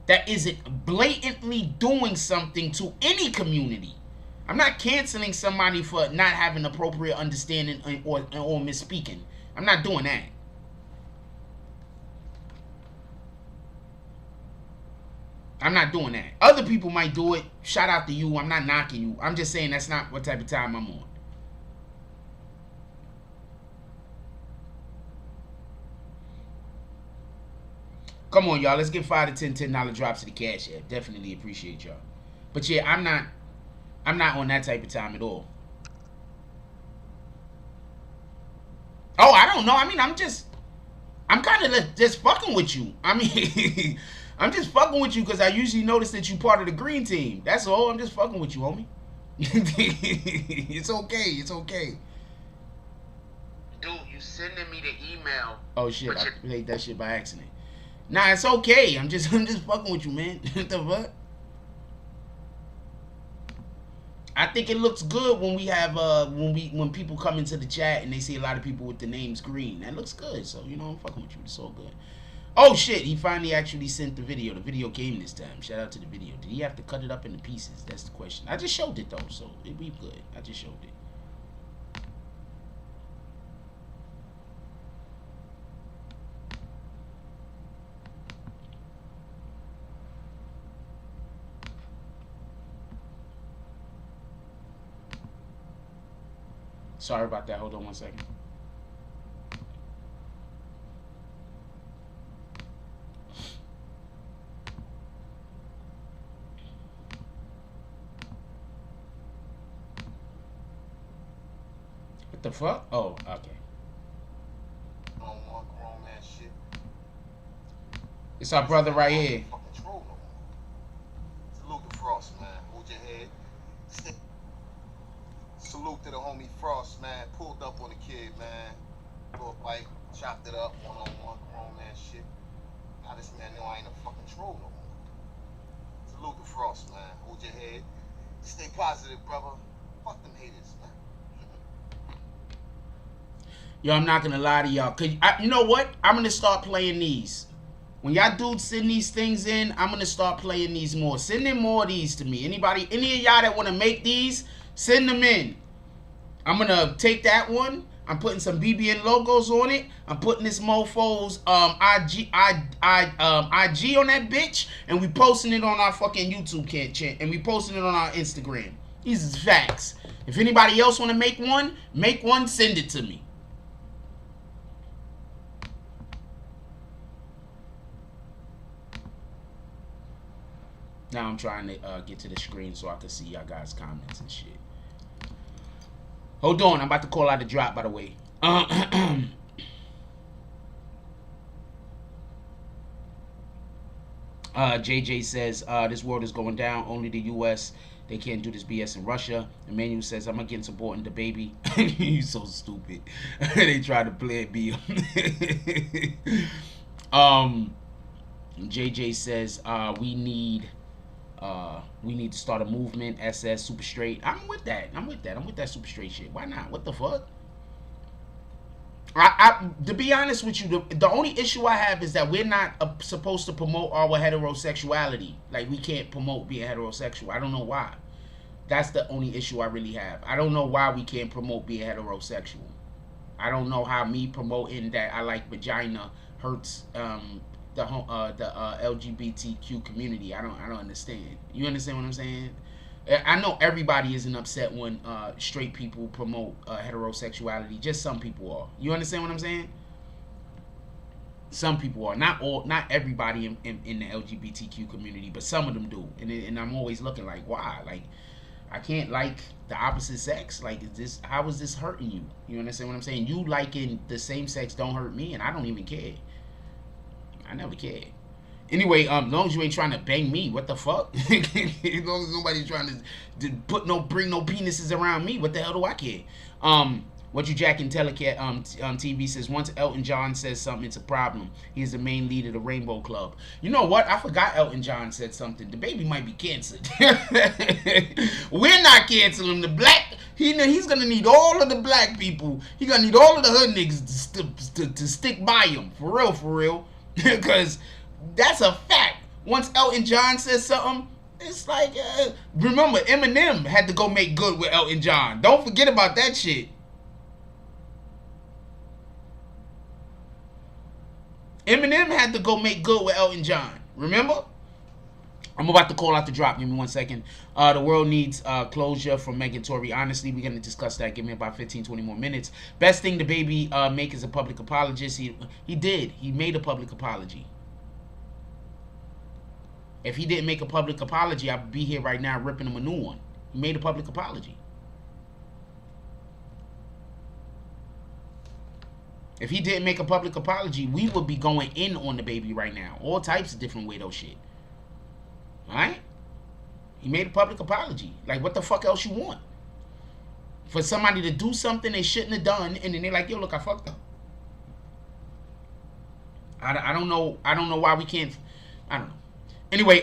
that isn't blatantly doing something to any community. I'm not canceling somebody for not having appropriate understanding or misspeaking. I'm not doing that. I'm not doing that. Other people might do it. Shout out to you. I'm not knocking you. I'm just saying that's not what type of time I'm on. Come on, y'all. Let's get 5 to 10 $10 drops to the cash app. Definitely appreciate y'all. But yeah, I'm not on that type of time at all. Oh, I don't know. I mean, I'm kind of just fucking with you. I mean, I'm just fucking with you because I usually notice that you part of the green team. That's all. I'm just fucking with you, homie. It's okay. It's okay. Dude, you sending me the email. Oh shit, I played that shit by accident. Nah, it's okay. I'm just fucking with you, man. What the fuck? I think it looks good when we have when people come into the chat and they see a lot of people with the names green. That looks good. So you know I'm fucking with you. It's all good. Oh shit, he finally actually sent the video. The video came this time. Shout out to the video. Did he have to cut it up into pieces? That's the question. I just showed it though, so it'll be good. I just showed it. Sorry about that. Hold on one second. What the fuck? Oh, okay. Don't want grown man shit. It's our brother right here. Fucking troll no more. Salute to Frost, man. Hold your head. Salute to the homie Frost, man. Pulled up on the kid, man. Little bike, chopped it up, one-on-one, grown man shit. Now this man know I ain't a fucking troll no more. Salute to Frost, man. Hold your head. Stay positive, brother. Fuck them haters, man. Yo, I'm not gonna lie to y'all. You know what? I'm gonna start playing these. When y'all dudes send these things in, I'm gonna start playing these more. Send in more of these to me. Any of y'all that wanna make these, send them in. I'm gonna take that one. I'm putting some BBN logos on it. I'm putting this mofo's IG on that bitch, and we posting it on our fucking YouTube channel, and we posting it on our Instagram. These is facts. If anybody else wanna make one, send it to me. Now I'm trying to get to the screen so I can see y'all guys' comments and shit. Hold on, I'm about to call out the drop, by the way. JJ says, this world is going down. Only the U.S. They can't do this BS in Russia. Emmanuel says, I'm against supporting DaBaby. You so stupid. They try to play it B. JJ says, we need to start a movement. SS super straight. I'm with that. I'm with that super straight shit. Why not? What the fuck? To be honest with you, the only issue I have is that we're not supposed to promote our heterosexuality. Like, we can't promote being heterosexual. I don't know why. That's the only issue I really have. I don't know why we can't promote being heterosexual. I don't know how me promoting that I like vagina hurts the LGBTQ community. I don't understand. You understand what I'm saying? I know everybody isn't upset when straight people promote heterosexuality. Just some people are. You understand what I'm saying? Some people are. Not everybody in the LGBTQ community, but some of them do. And I'm always looking like, why? Like, I can't like the opposite sex. Like, how is this hurting you? You understand what I'm saying? You liking the same sex don't hurt me, and I don't even care. I never cared. Anyway, as long as you ain't trying to bang me, what the fuck? As long as nobody's trying to bring no penises around me, what the hell do I care? What you jacking Telecat TV says, once Elton John says something, it's a problem. He's the main lead of the Rainbow Club. You know what? I forgot Elton John said something. DaBaby might be canceled. We're not canceling the black. He's gonna need all of the black people. He's gonna need all of the hood niggas to stick by him. For real. Because that's a fact. Once Elton John says something, it's like, remember, Eminem had to go make good with Elton John. Don't forget about that shit. Eminem had to go make good with Elton John. Remember? I'm about to call out the drop. Give me 1 second. The world needs closure from Megan Tory. Honestly, we're going to discuss that. Give me about 15, 20 more minutes. Best thing DaBaby make is a public apologist. He did. He made a public apology. If he didn't make a public apology, I'd be here right now ripping him a new one. He made a public apology. If he didn't make a public apology, we would be going in on DaBaby right now. All types of different weirdo shit. Alright? He made a public apology. Like, what the fuck else you want? For somebody to do something they shouldn't have done, and then they're like, yo, look, I fucked up. I don't know why we can't. I don't know. Anyway,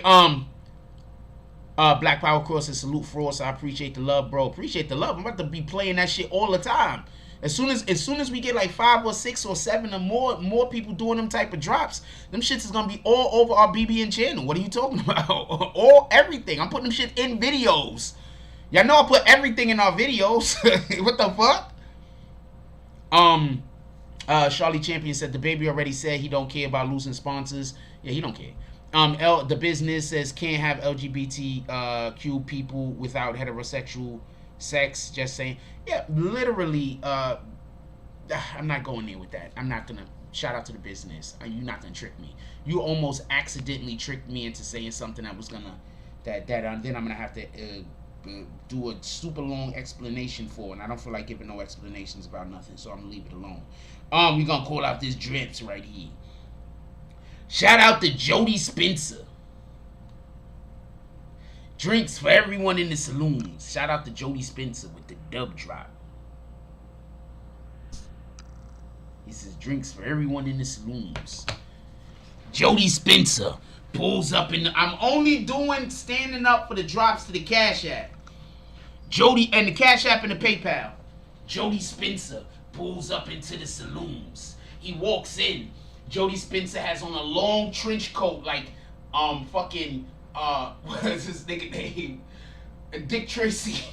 Black Power Cross and salute Frost. I appreciate the love, bro. Appreciate the love. I'm about to be playing that shit all the time. As soon as we get like 5 or 6 or 7 or more people doing them type of drops, them shits is gonna be all over our BBN channel. What are you talking about? Everything. I'm putting them shit in videos. Y'all know I put everything in our videos. What the fuck? Charlie Champion said DaBaby already said he don't care about losing sponsors. Yeah, he don't care. The business says can't have LGBTQ people without heterosexual sex. Just saying. Yeah, literally. I'm not going there with that. I'm not gonna. Shout out to the business. You're not gonna trick me. You almost accidentally tricked me into saying something that was gonna then I'm gonna have to do a super long explanation for, and I don't feel like giving no explanations about nothing, so I'm gonna leave it alone. We're gonna call out this drips right here. Shout out to Jody Spencer. Drinks for everyone in the saloons. Shout out to Jody Spencer with the dub drop. He says drinks for everyone in the saloons. Jody Spencer pulls up in the, I'm only doing standing up for the drops to the Cash App. Jody and the Cash App and the PayPal. Jody Spencer pulls up into the saloons. He walks in. Jody Spencer has on a long trench coat like fucking what is this nigga name? Dick Tracy.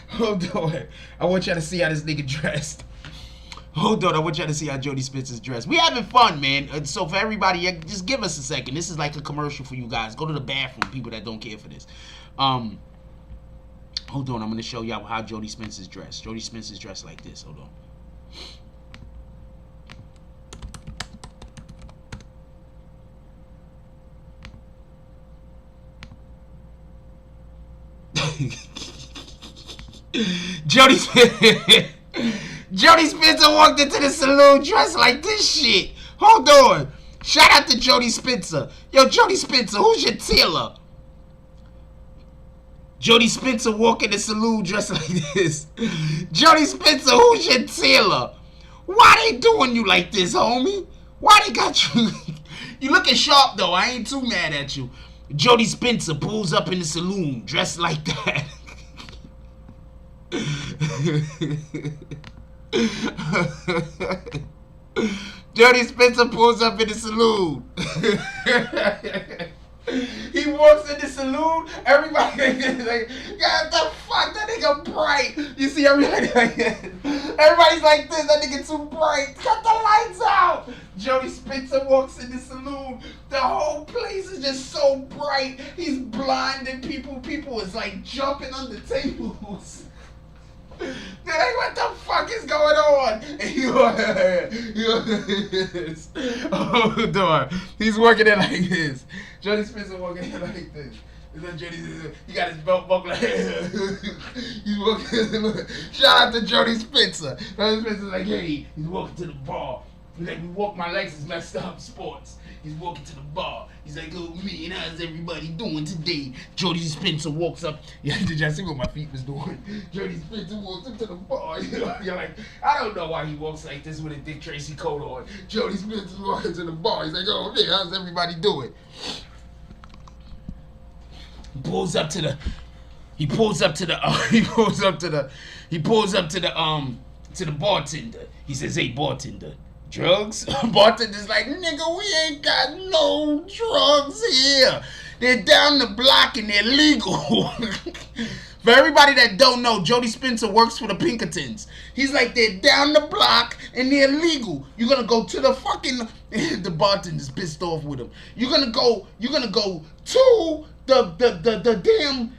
Hold on. I want y'all to see how this nigga dressed. Hold on, I want y'all to see how Jody Spencer's dressed. We having fun, man. So for everybody, just give us a second. This is like a commercial for you guys. Go to the bathroom, people that don't care for this. Hold on, I'm gonna show y'all how Jody Spencer's dressed. Jody Spencer's dressed like this. Hold on. Jody Spencer walked into the saloon dressed like this shit. Hold on. Shout out to Jody Spencer. Yo, Jody Spencer, who's your tailor? Jody Spencer walk in the saloon dressed like this. Jody Spencer, who's your tailor? Why they doing you like this, homie? Why they got you? You looking sharp, though. I ain't too mad at you. Jody Spencer pulls up in the saloon dressed like that. Jody Spencer pulls up in the saloon. He walks in the saloon, everybody like, God, the fuck, that nigga bright. You see everybody like this. Everybody's like this, that nigga too bright. Cut the lights out. Jody Spencer walks in the saloon. The whole place is just so bright. He's blinding people. People is like jumping on the tables. They're like, what the fuck is going on? And hold on. He's working it like this. Jody Spencer walking it like this. He got his belt buckle like he's walking. Shout out to Jody Spencer. Jody Spencer's like, hey, he's walking to the bar. He's like, my legs is messed up, sports. He's walking to the bar. He's like, oh man, how's everybody doing today? Jody Spencer walks up. Yeah, did y'all see what my feet was doing? Jody Spencer walks up to the bar. You're like, I don't know why he walks like this with a Dick Tracy coat on. Jody Spencer's walking to the bar. He's like, oh man, how's everybody doing? He pulls up to the bartender. He says, hey, bartender, drugs? Bartender's like, nigga, we ain't got no drugs here. They're down the block and they're legal. For everybody that don't know, Jody Spencer works for the Pinkertons. He's like, they're down the block and they're legal. You're gonna go to the fucking the bartender's pissed off with him. You're gonna go to the damn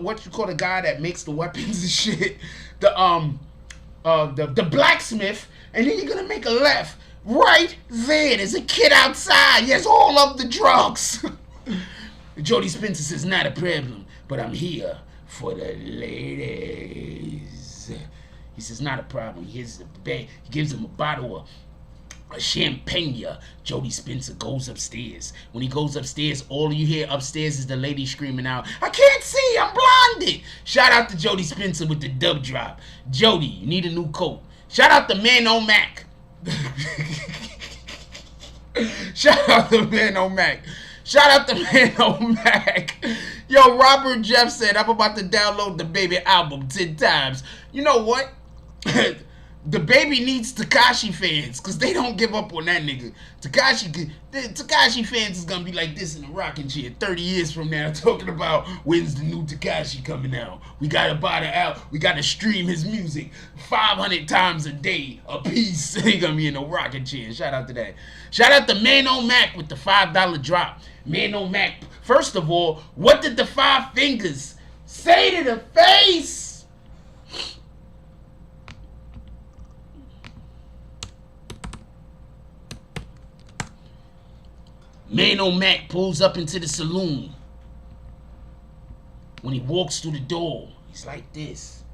what you call the guy that makes the weapons and shit. The blacksmith, and then you're gonna make a left. Right there, there's a kid outside. He has all of the drugs. Jody Spencer says, not a problem, but I'm here for the ladies. He says, not a problem. Here's the bag. He gives him a bottle of champagne. Jody Spencer goes upstairs. When he goes upstairs, all you hear upstairs is the lady screaming out, I can't see, I'm blinded. Shout out to Jody Spencer with the dub drop. Jody, you need a new coat. Shout out to Man on Mac. Shout out to Man on Mac. Shout out to Man on Mac. Yo, Robert Jeff said, I'm about to download DaBaby album 10 times. You know what? DaBaby needs Tekashi fans, because they don't give up on that nigga. Tekashi fans is going to be like this in the rocking chair 30 years from now, talking about when's the new Tekashi coming out. We got to buy the album. We got to stream his music 500 times a day a piece. He going to be in a rocking chair. Shout out to that. Shout out to Man on Mac with the $5 drop. Man on Mac. First of all, what did the 5 fingers say to the face? Man on Mac pulls up into the saloon. When he walks through the door, he's like this.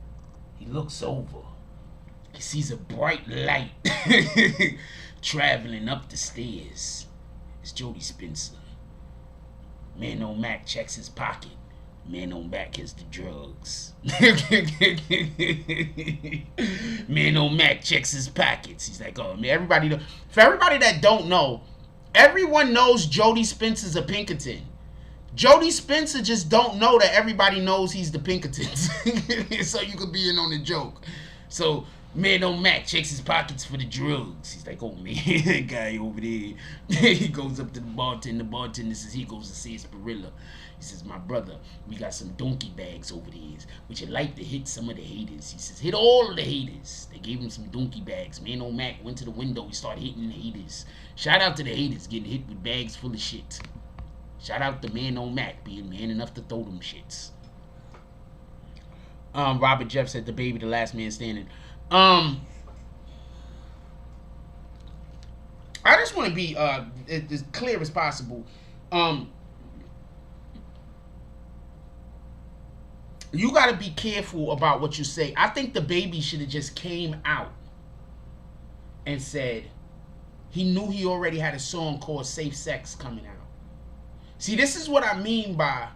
He looks over. He sees a bright light traveling up the stairs. It's Jody Spencer. Man on Mac checks his pocket. Man on Mac has the drugs. Man on Mac checks his pockets. He's like, oh man, for everybody that don't know, everyone knows Jody Spencer's a Pinkerton. Jody Spencer just don't know that everybody knows he's the Pinkertons. So you could be in on the joke. So Man on Mac checks his pockets for the drugs. He's like, oh man, that guy over there. He goes up to the bartender. The bartender says he goes to see Spirilla. He says, my brother, we got some donkey bags over there. Would you like to hit some of the haters? He says, hit all of the haters. They gave him some donkey bags. Man on Mac went to the window. He started hitting the haters. Shout out to the haters getting hit with bags full of shit. Shout out to Man on Mac being man enough to throw them shits. Robert Jeff said DaBaby the last man standing. I just want to be as clear as possible. you got to be careful about what you say. I think DaBaby should have just came out and said he knew he already had a song called Safe Sex coming out. See, this is what I mean by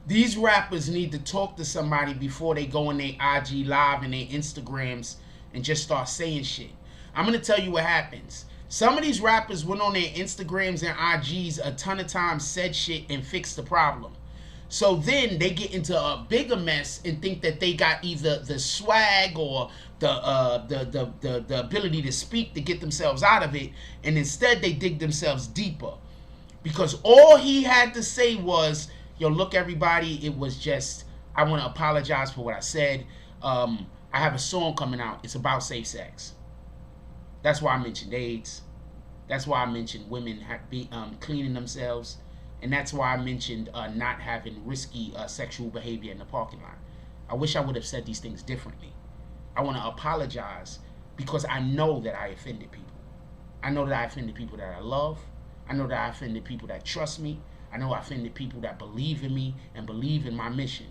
these rappers need to talk to somebody before they go on their IG live and their Instagrams and just start saying shit. I'm going to tell you what happens. Some of these rappers went on their Instagrams and IGs a ton of times, said shit, and fixed the problem. So then they get into a bigger mess and think that they got either the swag or the ability to speak to get themselves out of it, and instead they dig themselves deeper. Because all he had to say was, yo, look everybody, it was just, I want to apologize for what I said. I have a song coming out. It's about safe sex. That's why I mentioned AIDS. That's why I mentioned women cleaning themselves. And that's why I mentioned not having risky sexual behavior in the parking lot. I wish I would have said these things differently. I want to apologize because I know that I offended people. I know that I offended people that I love. I know that I offended people that trust me. I know I offended people that believe in me and believe in my mission.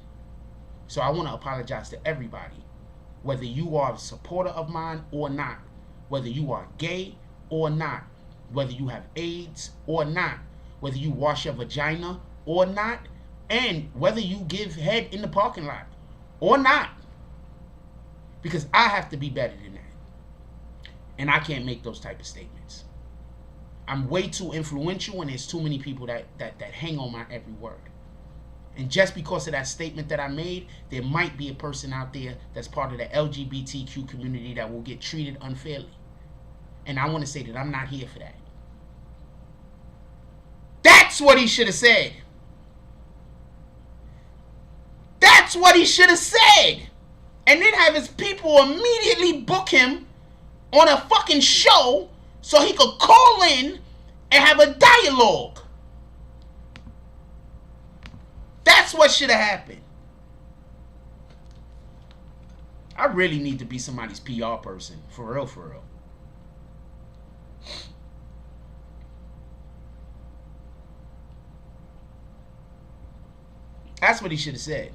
So I want to apologize to everybody, whether you are a supporter of mine or not, whether you are gay or not, whether you have AIDS or not, whether you wash your vagina or not, and whether you give head in the parking lot or not. Because I have to be better than that. And I can't make those type of statements. I'm way too influential, and there's too many people that hang on my every word. And just because of that statement that I made, there might be a person out there that's part of the LGBTQ community that will get treated unfairly. And I want to say that I'm not here for that. That's what he should have said. That's what he should have said. And then have his people immediately book him on a fucking show so he could call in and have a dialogue. That's what should have happened. I really need to be somebody's PR person. For real, for real. That's what he should have said.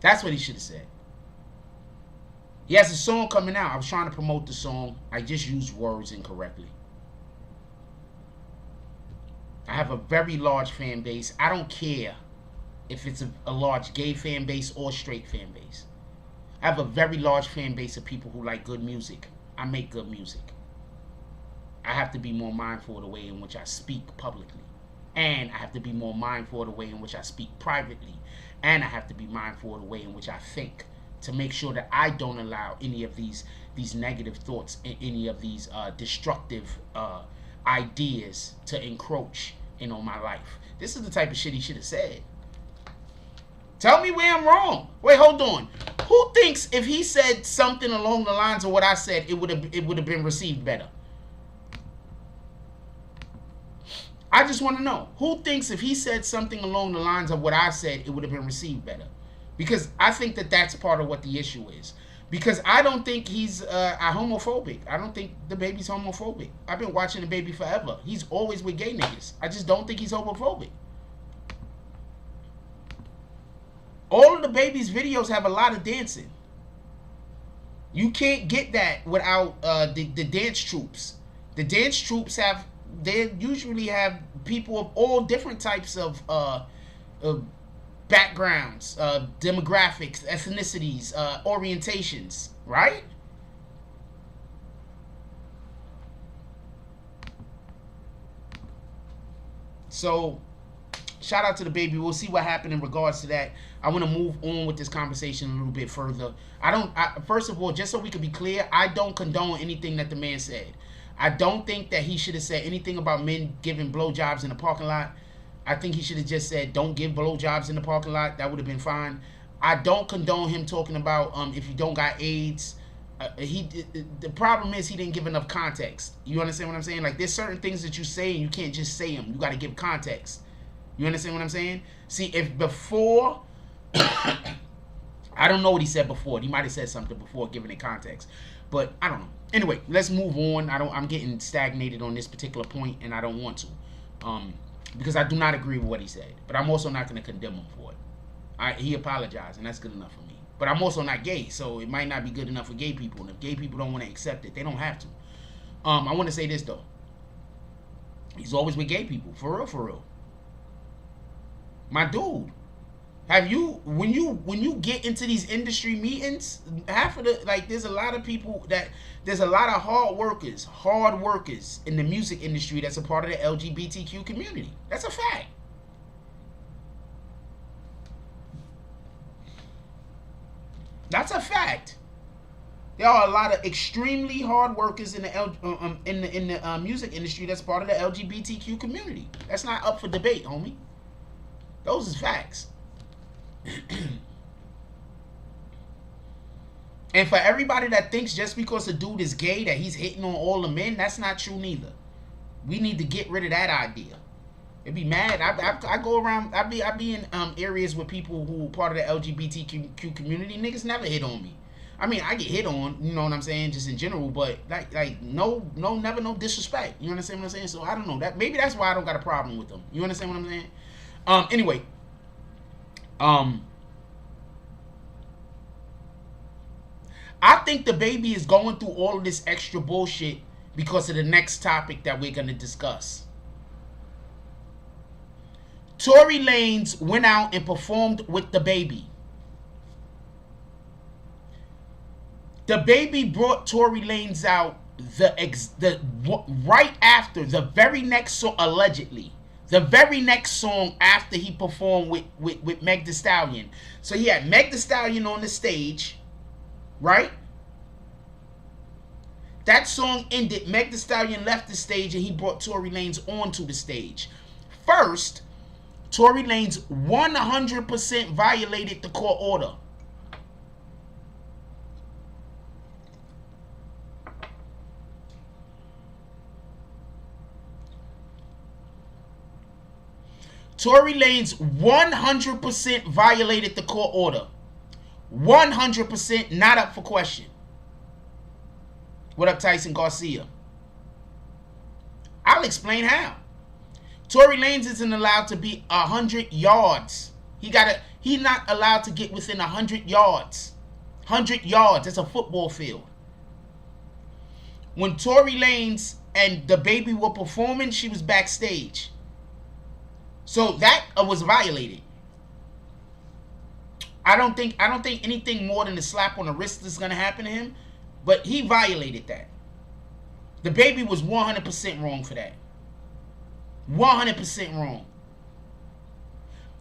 That's what he should have said. He has a song coming out. I was trying to promote the song. I just used words incorrectly. I have a very large fan base. I don't care if it's a large gay fan base or straight fan base. I have a very large fan base of people who like good music. I make good music. I have to be more mindful of the way in which I speak publicly. And I have to be more mindful of the way in which I speak privately. And I have to be mindful of the way in which I think, to make sure that I don't allow any of these negative thoughts and any of these destructive ideas to encroach in on my life. This is the type of shit he should have said. Tell me where I'm wrong. Wait, hold on. Who thinks if he said something along the lines of what I said, it would have been received better? I just want to know, who thinks if he said something along the lines of what I said, it would have been received better? Because I think that that's part of what the issue is. Because I don't think he's homophobic. I don't think DaBaby's homophobic. I've been watching DaBaby forever. He's always with gay niggas. I just don't think he's homophobic. All of DaBaby's videos have a lot of dancing. You can't get that without the dance troops. The dance troops they usually have people of all different types of backgrounds, demographics, ethnicities, orientations, right? So, shout out to DaBaby. We'll see what happened in regards to that. I want to move on with this conversation a little bit further. First of all, just so we can be clear, I don't condone anything that the man said. I don't think that he should have said anything about men giving blowjobs in the parking lot. I think he should have just said, don't give blowjobs in the parking lot. That would have been fine. I don't condone him talking about if you don't got AIDS. The problem is he didn't give enough context. You understand what I'm saying? Like, there's certain things that you say and you can't just say them. You got to give context. You understand what I'm saying? See, if before I don't know what he said before. He might have said something before, given it context. But I don't know. Anyway, let's move on. I'm getting stagnated on this particular point, and I don't want to. Because I do not agree with what he said. But I'm also not going to condemn him for it. He apologized, and that's good enough for me. But I'm also not gay, so it might not be good enough for gay people. And if gay people don't want to accept it, they don't have to. I want to say this, though. He's always with gay people. For real, for real. My dude. Have you, when you get into these industry meetings, half of the, like, there's a lot of people there's a lot of hard workers in the music industry that's a part of the LGBTQ community. That's a fact. That's a fact. There are a lot of extremely hard workers in the music industry that's part of the LGBTQ community. That's not up for debate, homie. Those is facts. And for everybody that thinks just because a dude is gay that he's hitting on all the men, that's not true neither. We need to get rid of that idea. It'd be mad. I go around. I be in areas with people who are part of the LGBTQ community. Niggas never hit on me. I mean, I get hit on, you know what I'm saying, just in general, but like no disrespect. You understand what I'm saying? So I don't know. That maybe that's why I don't got a problem with them. You understand what I'm saying? Anyway. I think DaBaby is going through all of this extra bullshit because of the next topic that we're going to discuss. Tory Lanez went out and performed with DaBaby. DaBaby brought Tory Lanez out right after the very next song, allegedly. The very next song after he performed with Meg Thee Stallion. So he had Meg Thee Stallion on the stage, right? That song ended. Meg Thee Stallion left the stage and he brought Tory Lanez onto the stage. First, Tory Lanez 100% violated the court order. Tory Lanez 100% violated the court order. 100% not up for question. What up, Tyson Garcia? I'll explain how. Tory Lanez isn't allowed to be 100 yards. He's not allowed to get within 100 yards. 100 yards, that's a football field. When Tory Lanez and DaBaby were performing, she was backstage. So that was violated. I don't think anything more than a slap on the wrist is gonna happen to him, but he violated that. DaBaby was 100% wrong for that. 100% wrong.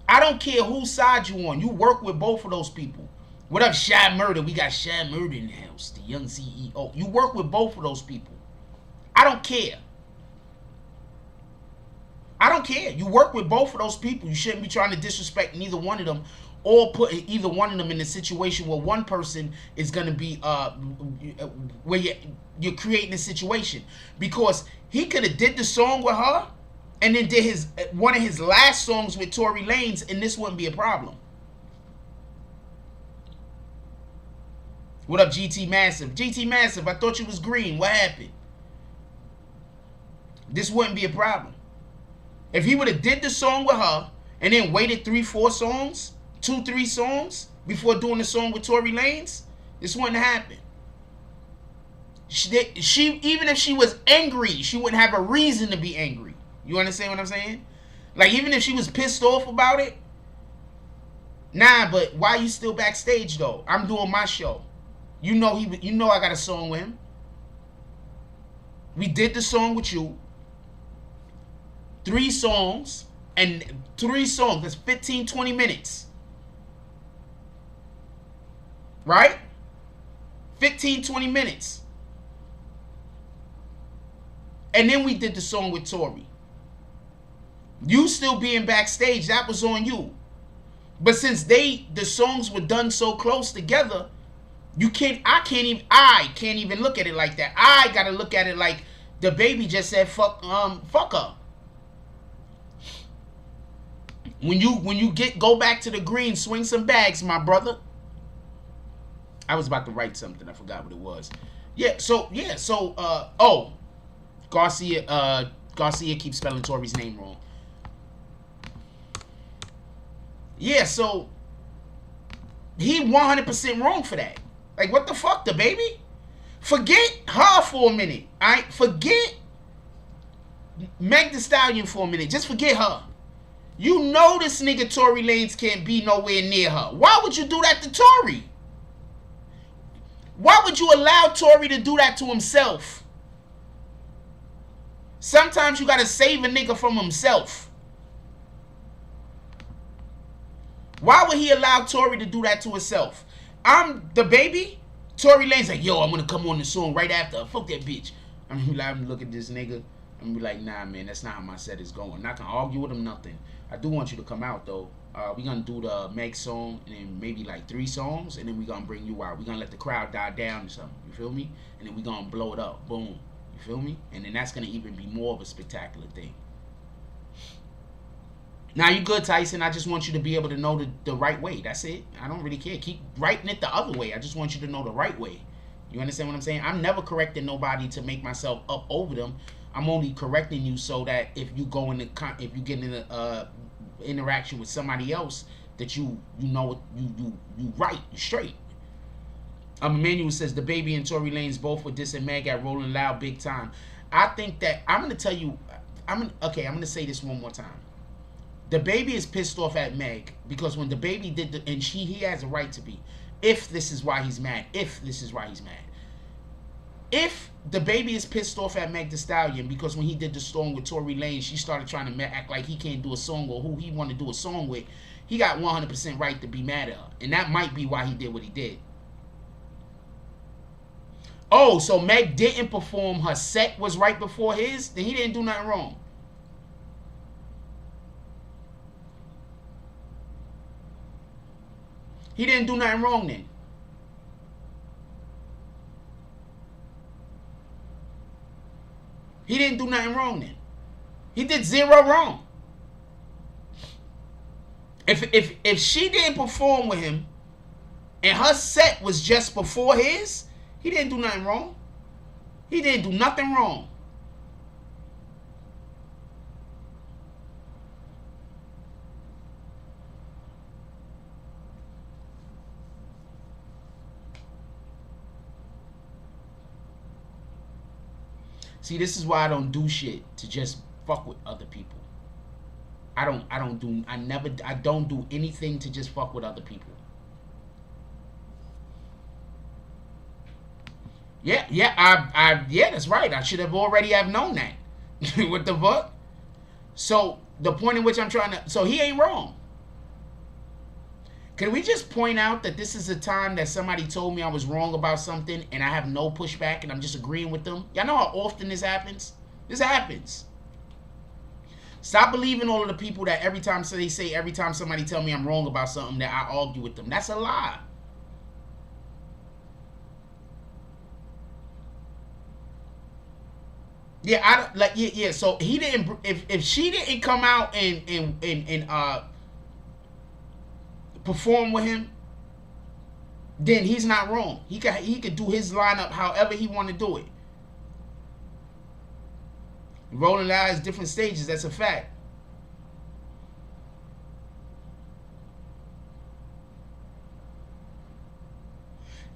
I don't care whose side you on. You work with both of those people. What up, Shy Murder? We got Shy Murder in the house, the young CEO. You work with both of those people. I don't care. I don't care. You work with both of those people. You shouldn't be trying to disrespect neither one of them or put either one of them in a situation where one person is going to be where you're creating a situation. Because he could have did the song with her and then did one of his last songs with Tory Lanez, and this wouldn't be a problem. What up, GT Massive? GT Massive, I thought you was green. What happened? This wouldn't be a problem. If he would have did the song with her and then waited 2-3 songs before doing the song with Tory Lanez, this wouldn't happen. She even if she was angry, she wouldn't have a reason to be angry. You understand what I'm saying? Like, even if she was pissed off about it, nah, but why you still backstage though? I'm doing my show. You know I got a song with him. We did the song with you. 3 songs, and 3 songs, that's 15-20 minutes. Right? 15-20 minutes. And then we did the song with Tory. You still being backstage, that was on you. But since the songs were done so close together, I can't even look at it like that. I gotta look at it like DaBaby just said fuck her. When you go back to the green, swing some bags, my brother. I was about to write something. I forgot what it was. So Garcia keeps spelling Tory's name wrong. Yeah, so he 100% wrong for that. Like, what the fuck, DaBaby? Forget her for a minute. Forget Meg Thee Stallion for a minute. Just forget her. You know this nigga Tory Lanez can't be nowhere near her. Why would you do that to Tory? Why would you allow Tory to do that to himself? Sometimes you gotta save a nigga from himself. Why would he allow Tory to do that to himself? I'm DaBaby. Tory Lanez like, yo, I'm gonna come on the song right after. Fuck that bitch. I'm gonna be like, look at this nigga. I'm gonna be like, nah, man, that's not how my set is going. I'm not gonna argue with him, nothing. I do want you to come out, though. We're gonna do the Meg song and then maybe like 3 songs, and then we're gonna bring you out. We're gonna let the crowd die down or something. You feel me? And then we're gonna blow it up. Boom. You feel me? And then that's gonna even be more of a spectacular thing. Now, you good, Tyson. I just want you to be able to know the right way. That's it. I don't really care. Keep writing it the other way. I just want you to know the right way. You understand what I'm saying? I'm never correcting nobody to make myself up over them. I'm only correcting you so that if you go in if you get in a interaction with somebody else, that you know you right, you straight. Emmanuel says DaBaby and Tory Lanez both were dissing Meg at Rolling Loud big time. I think that I'm gonna tell you. I'm gonna say this one more time. DaBaby is pissed off at Meg because when DaBaby did and he has a right to be. If this is why he's mad. If DaBaby is pissed off at Meg Thee Stallion because when he did the song with Tory Lanez, she started trying to act like he can't do a song or who he want to do a song with. He got 100% right to be mad at her, and that might be why he did what he did. Oh, so Meg didn't perform. Her set was right before his. Then he didn't do nothing wrong. He didn't do nothing wrong then. He didn't do nothing wrong then. He did 0 wrong. If she didn't perform with him and her set was just before his, he didn't do nothing wrong. He didn't do nothing wrong. See, this is why I don't do shit to just fuck with other people. I don't do anything to just fuck with other people. Yeah, that's right. I should have already have known that. What the fuck? So the point in which I'm trying to, so he ain't wrong. Can we just point out that this is a time that somebody told me I was wrong about something and I have no pushback and I'm just agreeing with them? Y'all know how often this happens? This happens. Stop believing all of the people that every time somebody tell me I'm wrong about something that I argue with them. That's a lie. Yeah, so he didn't, if she didn't come out and perform with him, then he's not wrong. He could do his lineup however he want to do it. Rolling Loud has different stages. That's a fact.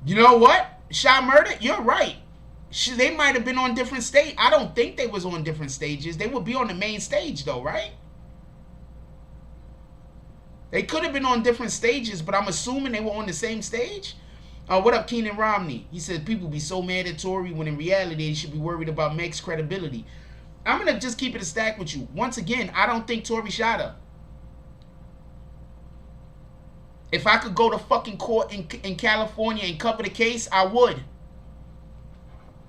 You know what? Shy Murder, you're right. They might have been on different stage. I don't think they was on different stages. They would be on the main stage though, right? They could have been on different stages, but I'm assuming they were on the same stage. What up, Keenan Romney? He said people be so mad at Tory when in reality they should be worried about Meg's credibility. I'm going to just keep it a stack with you. Once again, I don't think Tory shot her. If I could go to fucking court in California and cover the case, I would.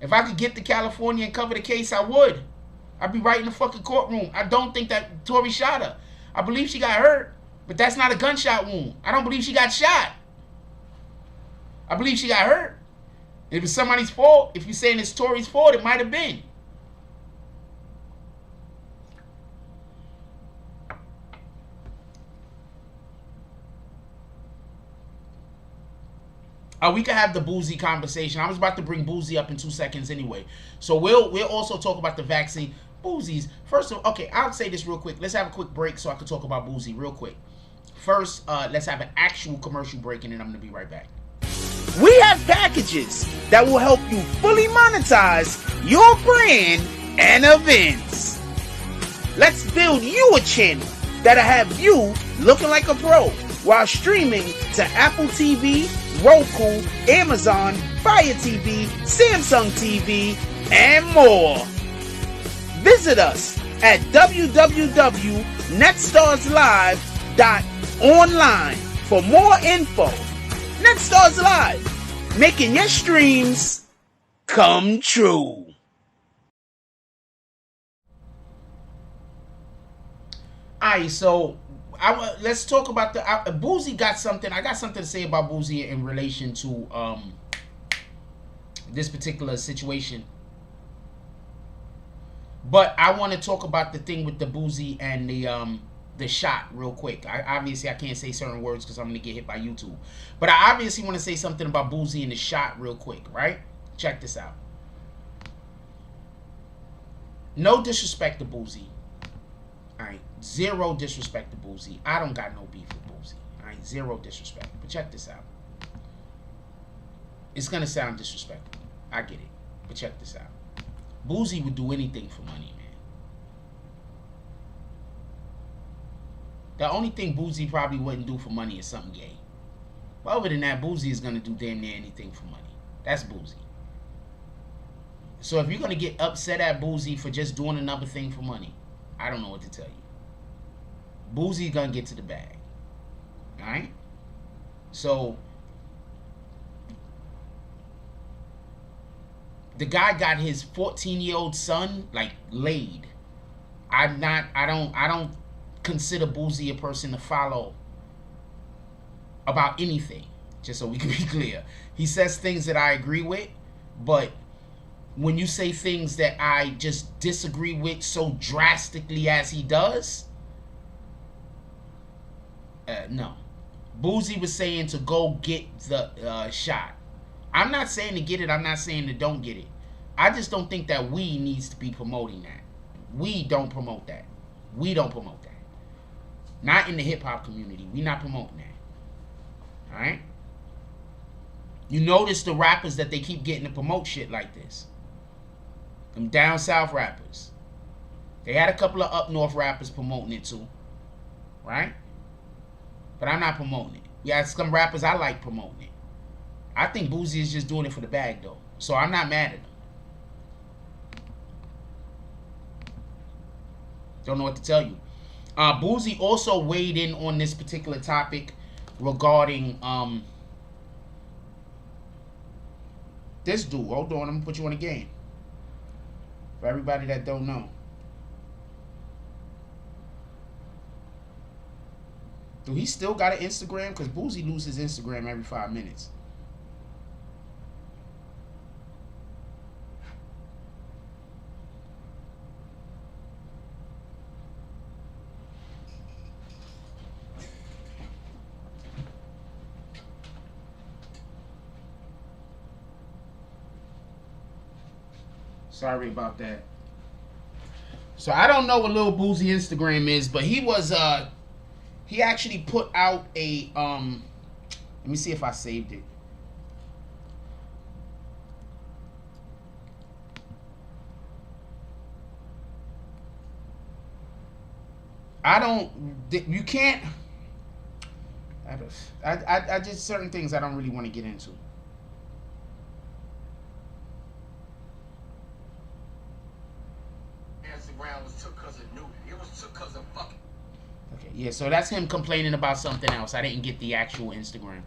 If I could get to California and cover the case, I would. I'd be right in the fucking courtroom. I don't think that Tory shot her. I believe she got hurt. But that's not a gunshot wound. I don't believe she got shot. I believe she got hurt. If it's somebody's fault, if you're saying it's Tory's fault, it might have been. We can have the Boozy conversation. I was about to bring Boozy up in 2 seconds anyway. So we'll also talk about the vaccine. Boozy's first of all, okay, I'll say this real quick. Let's have a quick break so I can talk about Boozy real quick. First, let's have an actual commercial break, and then I'm gonna be right back. We have packages that will help you fully monetize your brand and events. Let's build you a channel that'll have you looking like a pro while streaming to Apple TV, Roku, Amazon, Fire TV, Samsung TV, and more. Visit us at www.netstarslive.online for more info. Netstars Live, making your streams come true. Alright, so let's talk about the Boozy got something. I got something to say about Boozy in relation to this particular situation. But I want to talk about the thing with the Boozy and the shot real quick. Obviously I can't say certain words because I'm gonna get hit by YouTube. But I obviously want to say something about Boozy and the shot real quick, right? Check this out. No disrespect to Boozy. Alright, zero disrespect to Boozy. I don't got no beef with Boozy. Alright, zero disrespect. But check this out. It's gonna sound disrespectful. I get it. But check this out. Boozy would do anything for money, man. The only thing Boozy probably wouldn't do for money is something gay. But other than that, Boozy is gonna do damn near anything for money. That's Boozy. So if you're gonna get upset at Boozy for just doing another thing for money, I don't know what to tell you. Boozy's gonna get to the bag. Alright? So the guy got his 14-year-old son like laid. I don't consider Boozy a person to follow about anything. Just so we can be clear. He says things that I agree with, but when you say things that I just disagree with so drastically as he does, no. Boozy was saying to go get the shot. I'm not saying to get it. I'm not saying to don't get it. I just don't think that we needs to be promoting that. We don't promote that. We don't promote that. Not in the hip-hop community. We not promoting that. Alright? You notice the rappers that they keep getting to promote shit like this. Them down south rappers. They had a couple of up north rappers promoting it too. Right? But I'm not promoting it. We got some rappers I like promoting it. I think Boozy is just doing it for the bag though. So I'm not mad at him. Don't know what to tell you. Boozy also weighed in on this particular topic regarding this dude. Hold on, I'm gonna put you on the game. For everybody that don't know. Do he still got an Instagram? Because Boozy loses Instagram every 5 minutes. Sorry about that. So I don't know what Lil Boozy Instagram is, but he was he actually put out a let me see if I saved it. You can't I just certain things I don't really want to get into. Instagram was took because of nudity. It was took because of fucking. Okay, yeah, so that's him complaining about something else. I didn't get the actual Instagram.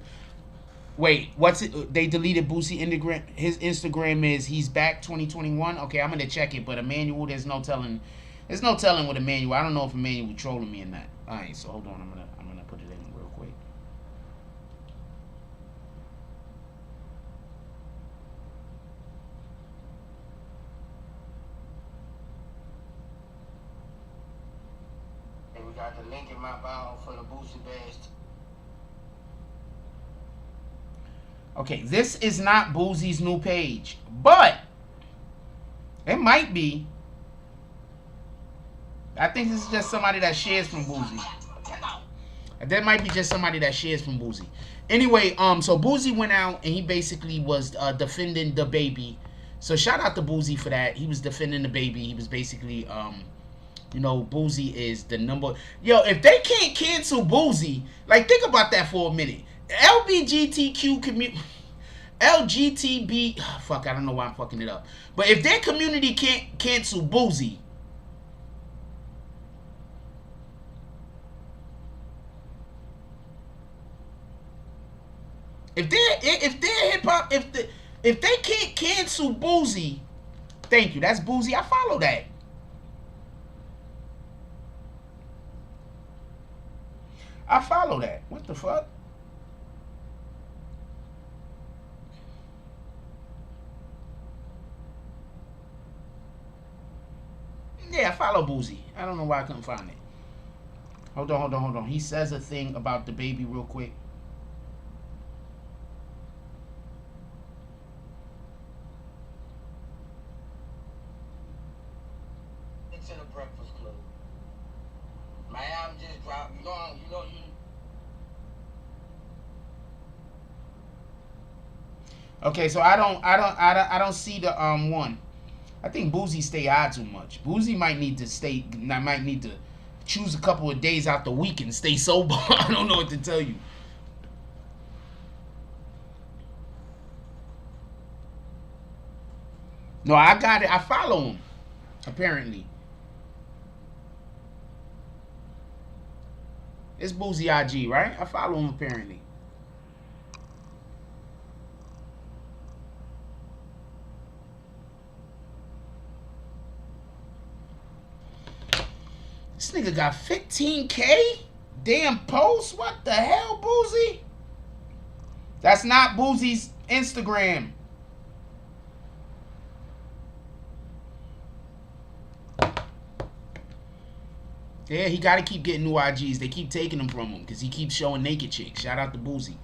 Wait, what's it? They deleted Boozy Instagram. His Instagram is he's back 2021. Okay, I'm gonna check it, but Emmanuel, there's no telling with Emmanuel. I don't know if Emmanuel trolling me or not. All right, so hold on, I'm gonna put it in real quick. And we got the link in my bio for the Boozy badge. Okay, this is not Boozie's new page, but it might be. I think this is just somebody that shares from Boozy. That might be just somebody that shares from Boozy. Anyway, so Boozy went out and he basically was defending DaBaby. So shout out to Boozy for that. He was defending DaBaby. He was basically, you know, Boozy is the number. Yo, if they can't cancel Boozy, like think about that for a minute. LGBTQ community, LGTB, fuck, I don't know why I'm fucking it up. But if their community can't cancel Boozy, if they're hip hop, if they can't cancel Boozy, thank you. That's Boozy. I follow that. I follow that. What the fuck? Yeah, I follow Boozy. I don't know why I couldn't find it. Hold on. He says a thing about DaBaby real quick. It's in the Breakfast Club. My album just dropped. You know. Okay, so I don't see the one. I think Boozy stay high too much. Boozy might need to choose a couple of days out the week and stay sober. I don't know what to tell you. No, I got it. I follow him, apparently. It's Boozy IG, right? I follow him, apparently. This nigga got 15K? Damn posts? What the hell, Boozy? That's not Boozy's Instagram. Yeah, he got to keep getting new IGs. They keep taking them from him because he keeps showing naked chicks. Shout out to Boozy.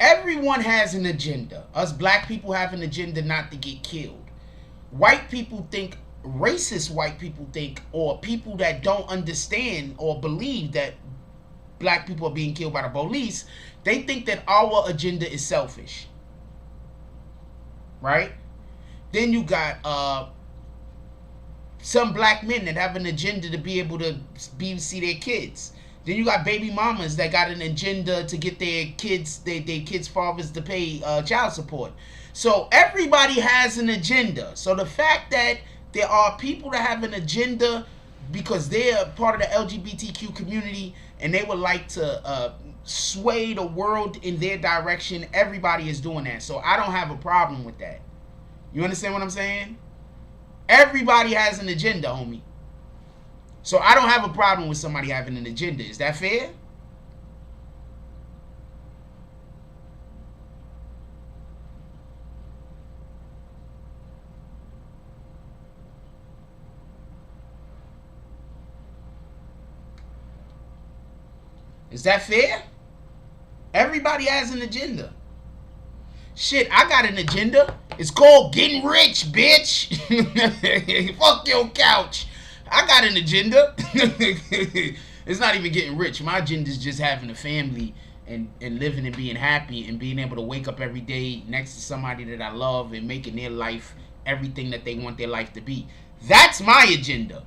Everyone has an agenda. Us black people have an agenda not to get killed. White people think, racist white people think, or people that don't understand or believe that black people are being killed by the police, they think that our agenda is selfish. Right? Then you got some black men that have an agenda to be able to see their kids. Then you got baby mamas that got an agenda to get their kids' fathers to pay child support. So everybody has an agenda. So the fact that there are people that have an agenda because they're part of the LGBTQ community and they would like to sway the world in their direction, everybody is doing that. So I don't have a problem with that. You understand what I'm saying? Everybody has an agenda, homie. So I don't have a problem with somebody having an agenda. Is that fair? Is that fair? Everybody has an agenda. Shit, I got an agenda. It's called getting rich, bitch. Fuck your couch. I got an agenda. It's not even getting rich. My agenda is just having a family and living and being happy and being able to wake up every day next to somebody that I love and making their life everything that they want their life to be. That's my agenda.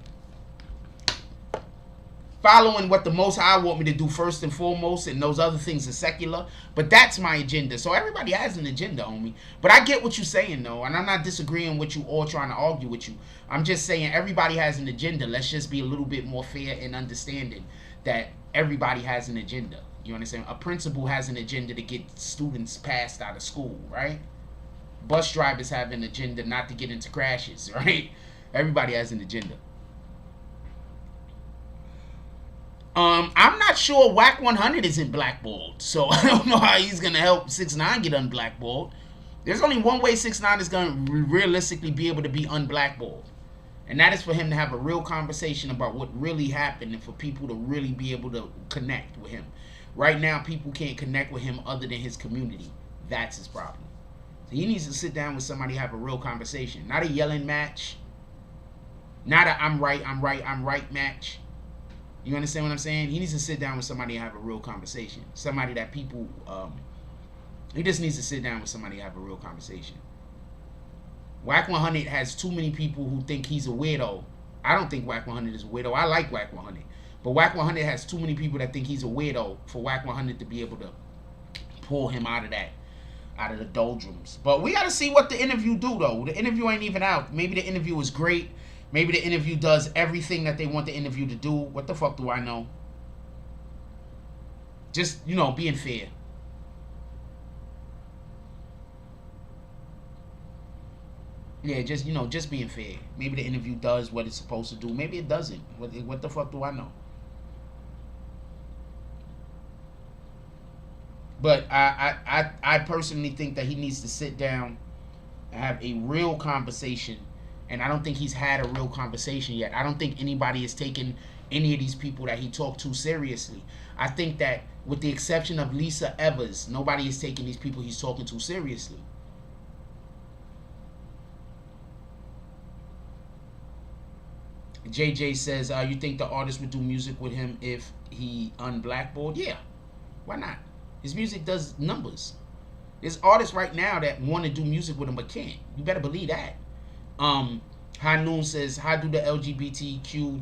Following what the Most High want me to do first and foremost, and those other things are secular. But that's my agenda. So everybody has an agenda, homie. But I get what you're saying, though. And I'm not disagreeing with you or trying to argue with you. I'm just saying everybody has an agenda. Let's just be a little bit more fair and understanding that everybody has an agenda. You understand? A principal has an agenda to get students passed out of school, right? Bus drivers have an agenda not to get into crashes, right? Everybody has an agenda. I'm not sure Whack 100 isn't blackballed, so I don't know how he's gonna help 6ix9ine get unblackballed. There's only one way 6ix9ine is gonna realistically be able to be unblackballed, And that is for him to have a real conversation about what really happened and for people to really be able to connect with him. Right now, people can't connect with him other than his community. That's his problem. So he needs to sit down with somebody, have a real conversation. Not a yelling match. Not a I'm right match. You understand what I'm saying? He needs to sit down with somebody and have a real conversation. Somebody that people, he just needs to sit down with somebody and have a real conversation. Whack 100 has too many people who think he's a weirdo. I don't think Whack 100 is a weirdo. I like Whack 100. But Whack 100 has too many people that think he's a weirdo for Whack 100 to be able to pull him out of that, out of the doldrums. But we got to see what the interview do, though. The interview ain't even out. Maybe the interview is great. Maybe the interview does everything that they want the interview to do. What the fuck do I know? Just, you know, being fair. Yeah, just, you know, just being fair. Maybe the interview does what it's supposed to do. Maybe it doesn't. What the fuck do I know? But I personally think that he needs to sit down and have a real conversation. And I don't think he's had a real conversation yet. I don't think anybody is taking any of these people that he talked to seriously. I think that with the exception of Lisa Evers, nobody is taking these people he's talking to seriously. JJ says, you think the artist would do music with him if he unblackballed? Yeah, why not? His music does numbers. There's artists right now that want to do music with him but can't. You better believe that. High Noon says, how do the LGBTQT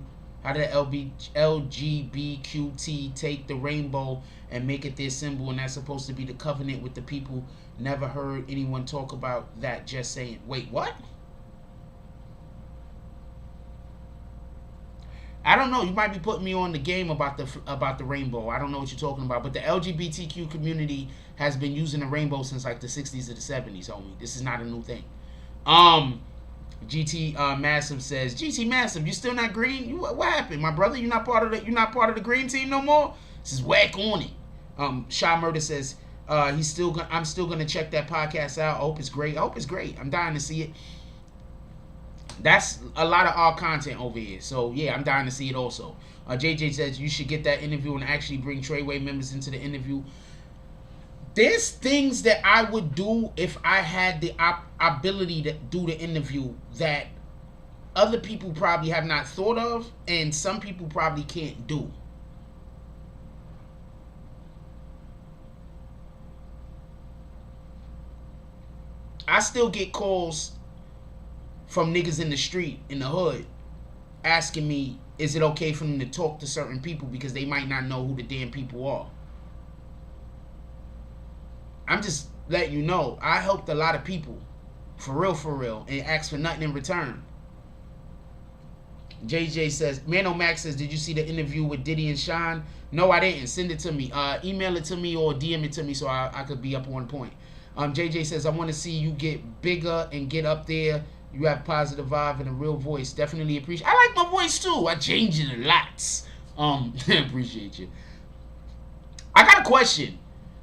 take the rainbow and make it their symbol, and that's supposed to be the covenant with the people? Never heard anyone talk about that, just saying. Wait, what? I don't know. You might be putting me on the game about the rainbow. I don't know what you're talking about. But the LGBTQ community has been using the rainbow since like the 60s or the 70s, homie. This is not a new thing. GT Massive says, GT Massive, you still not green? What happened, my brother? You're not part of the green team no more? This is whack on it. Shy Murder says, I'm still gonna check that podcast out. I hope it's great. I'm dying to see it. That's a lot of our content over here. So, yeah, I'm dying to see it also. JJ says, you should get that interview and actually bring Treyway members into the interview. There's things that I would do if I had the ability to do the interview that other people probably have not thought of and some people probably can't do. I still get calls from niggas in the street, in the hood, asking me, is it okay for them to talk to certain people because they might not know who the damn people are. I'm just letting you know, I helped a lot of people, for real, and asked for nothing in return. JJ says, Mano Max says, did you see the interview with Diddy and Sean? No, I didn't. Send it to me. Email it to me or DM it to me so I could be up on point. JJ says, I want to see you get bigger and get up there. You have positive vibe and a real voice. Definitely appreciate. I like my voice too. I change it a lot. Appreciate you. I got a question.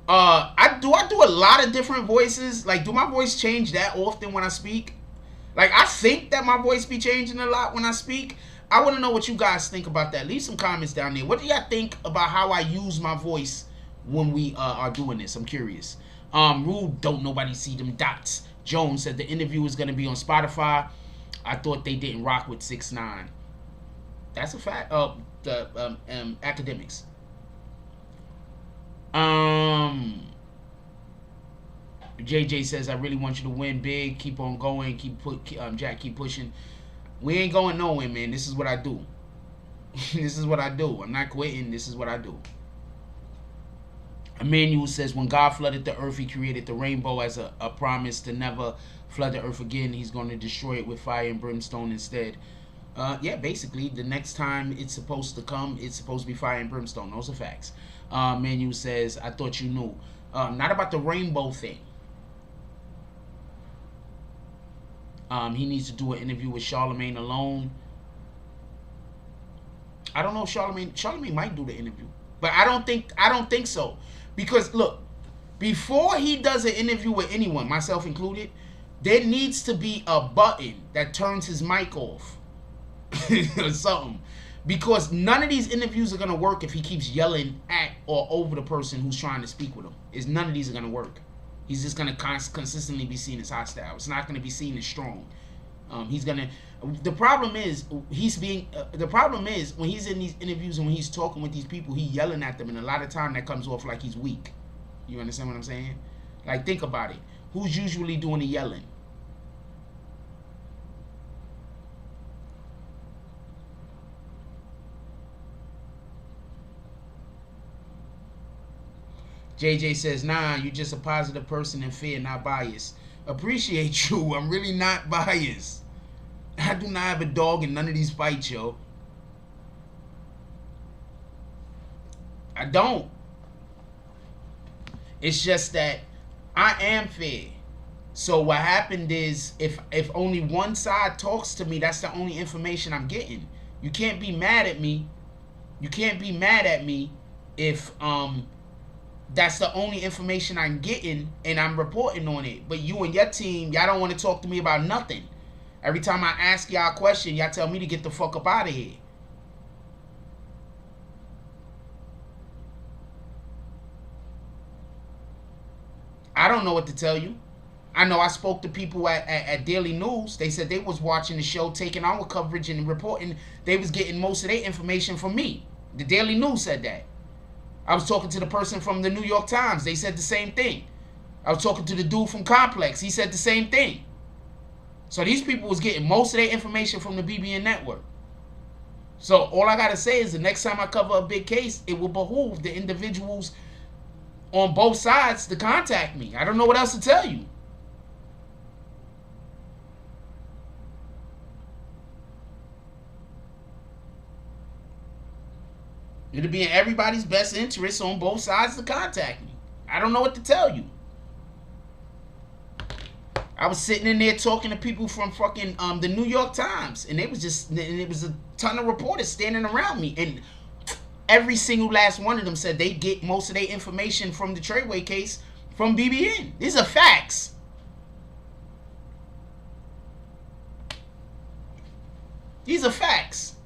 I do a lot of different voices. Like, do my voice change that often when I speak? Like, I think that my voice be changing a lot when I speak. I want to know what you guys think about that. Leave some comments down there. What do y'all think about how I use my voice when we are doing this? I'm curious. Rude, don't nobody see them dots. Jones said the interview is going to be on Spotify. I thought they didn't rock with 6ix9ine. That's a fact. The academics. JJ says, I really want you to win big. Keep on going. Jack, keep pushing. We ain't going nowhere, man. This is what I do. This is what I do. I'm not quitting. This is what I do. Emmanuel says, when God flooded the earth, he created the rainbow as a promise to never flood the earth again. He's going to destroy it with fire and brimstone instead. Yeah, basically, the next time it's supposed to come, it's supposed to be fire and brimstone. Those are facts. Emmanuel says, I thought you knew. Not about the rainbow thing. He needs to do an interview with Charlemagne alone. I don't know if Charlemagne might do the interview. But I don't think so. Because look, before he does an interview with anyone, myself included, there needs to be a button that turns his mic off. or something. Because none of these interviews are going to work if he keeps yelling at or over the person who's trying to speak with him. None of these are going to work. He's just going to consistently be seen as hostile. It's not going to be seen as strong. He's going to... The problem is, the problem is, when he's in these interviews and when he's talking with these people, he's yelling at them. And a lot of time that comes off like he's weak. You understand what I'm saying? Like, think about it. Who's usually doing the yelling? JJ says, nah, you just a positive person and fair, not biased. Appreciate you. I'm really not biased. I do not have a dog in none of these fights, yo. I don't. It's just that I am fair. So what happened is, if only one side talks to me, that's the only information I'm getting. You can't be mad at me. You can't be mad at me if that's the only information I'm getting and I'm reporting on it. But you and your team, y'all don't want to talk to me about nothing. Every time I ask y'all a question, y'all tell me to get the fuck up out of here. I don't know what to tell you. I know I spoke to people at Daily News. They said they was watching the show, taking our coverage and reporting. They was getting most of their information from me. The Daily News said that. I was talking to the person from the New York Times. They said the same thing. I was talking to the dude from Complex. He said the same thing. So these people was getting most of their information from the BBN network. So all I got to say is the next time I cover a big case, it will behoove the individuals on both sides to contact me. I don't know what else to tell you. It'll be in everybody's best interest on both sides to contact me. I don't know what to tell you. I was sitting in there talking to people from fucking the New York Times, and it was a ton of reporters standing around me, and every single last one of them said they get most of their information from the Treyway case from BBN. These are facts. These are facts.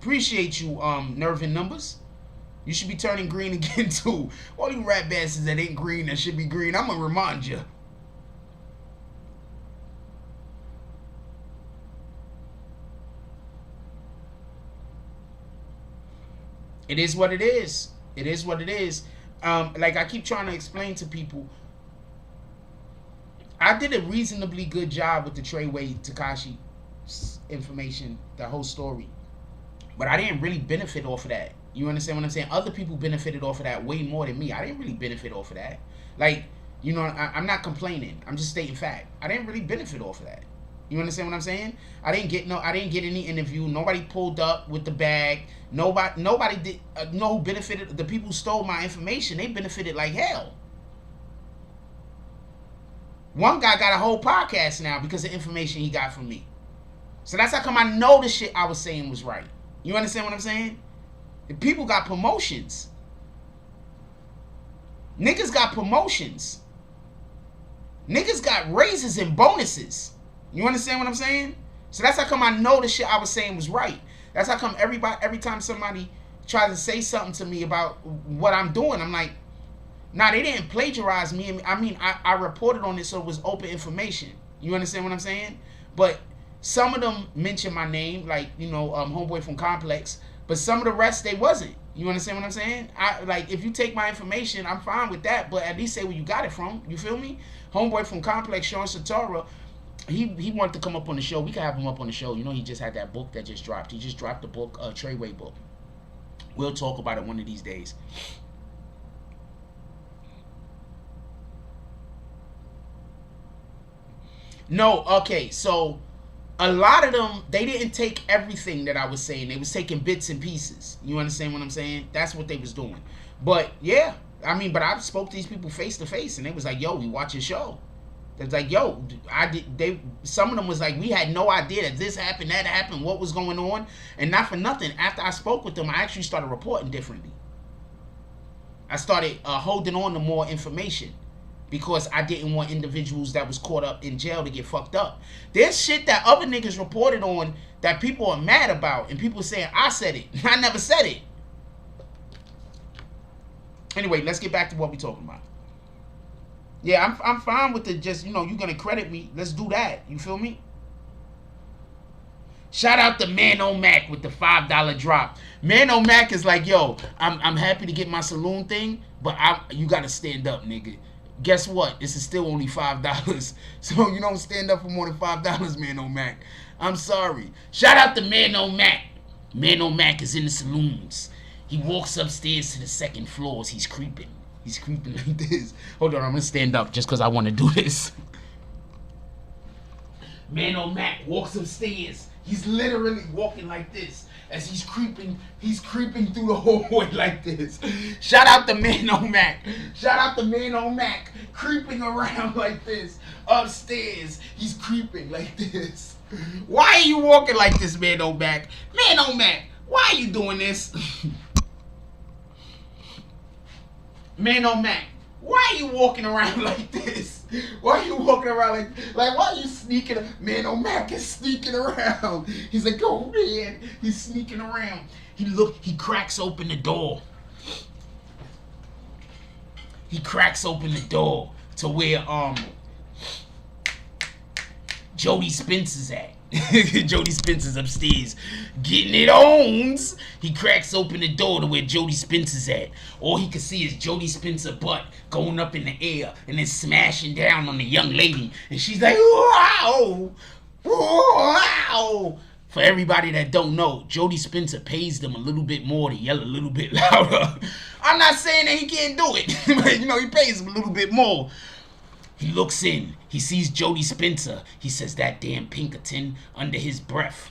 Appreciate you, Nervin Numbers. You should be turning green again too. All you rat bastards that ain't green that should be green, I'm gonna remind you. It is what it is. It is what it is. Like I keep trying to explain to people, I did a reasonably good job with the Treyway Tekashi information, the whole story. But I didn't really benefit off of that. You understand what I'm saying? Other people benefited off of that way more than me. I didn't really benefit off of that. Like, you know, I'm not complaining. I'm just stating fact. I didn't really benefit off of that. You understand what I'm saying? I didn't get any interview. Nobody pulled up with the bag. Nobody did know who benefited. The people who stole my information, they benefited like hell. One guy got a whole podcast now because of information he got from me. So that's how come I know the shit I was saying was right. You understand what I'm saying? The people got promotions. Niggas got promotions. Niggas got raises and bonuses. You understand what I'm saying? So that's how come I know the shit I was saying was right. That's how come every time somebody tries to say something to me about what I'm doing, I'm like, nah, they didn't plagiarize me. I mean, I reported on it so it was open information. You understand what I'm saying? But some of them mentioned my name, like, you know, homeboy from Complex. But some of the rest, they wasn't. You understand what I'm saying? Like, if you take my information, I'm fine with that. But at least say where you got it from. You feel me? Homeboy from Complex, Sean Satora, he wanted to come up on the show. We can have him up on the show. You know, he just had that book that just dropped. He just dropped the book, Treyway book. We'll talk about it one of these days. No, okay, so a lot of them, they didn't take everything that I was saying. They was taking bits and pieces. You understand what I'm saying? That's what they was doing. But yeah, I mean, but I spoke to these people face to face, and they was like, "Yo, we watch your show." It's like, "Yo, some of them was like, we had no idea that this happened, that happened, what was going on," and not for nothing. After I spoke with them, I actually started reporting differently. I started holding on to more information because I didn't want individuals that was caught up in jail to get fucked up. There's shit that other niggas reported on that people are mad about, and people saying I said it. I never said it. Anyway, let's get back to what we're talking about. Yeah, I'm fine with the just, you know, you're gonna credit me. Let's do that. You feel me? Shout out to Man O Mac with the $5 drop. Man O Mac is like, yo, I'm happy to get my saloon thing, but you gotta stand up, nigga. Guess what? This is still only $5. So you don't stand up for more than $5, Man O Mac. I'm sorry. Shout out to Man O Mac. Man O Mac is in the saloons. He walks upstairs to the second floors. He's creeping. He's creeping like this. Hold on, I'm gonna stand up just because I want to do this. Man O Mac walks upstairs. He's literally walking like this as he's creeping through the hallway like this. Shout out to Man O Mac. Shout out to Man O Mac creeping around like this. Upstairs, he's creeping like this. Why are you walking like this, Man O Mac? Man O Mac, why are you doing this? Man O Mac, why are you walking around like this? Why are you walking around like why are you sneaking? Man O Mac is sneaking around. He's like, oh man, he's sneaking around. He cracks open the door. He cracks open the door to where Jody Spencer's at. Jody Spencer's upstairs getting it on. He cracks open the door to where Jody Spencer's at. All he can see is Jody Spencer butt going up in the air and then smashing down on the young lady. And she's like, wow, wow. For everybody that don't know, Jody Spencer pays them a little bit more to yell a little bit louder. I'm not saying that he can't do it, but you know, he pays them a little bit more. He looks in. He sees Jody Spencer. He says, that damn Pinkerton, under his breath.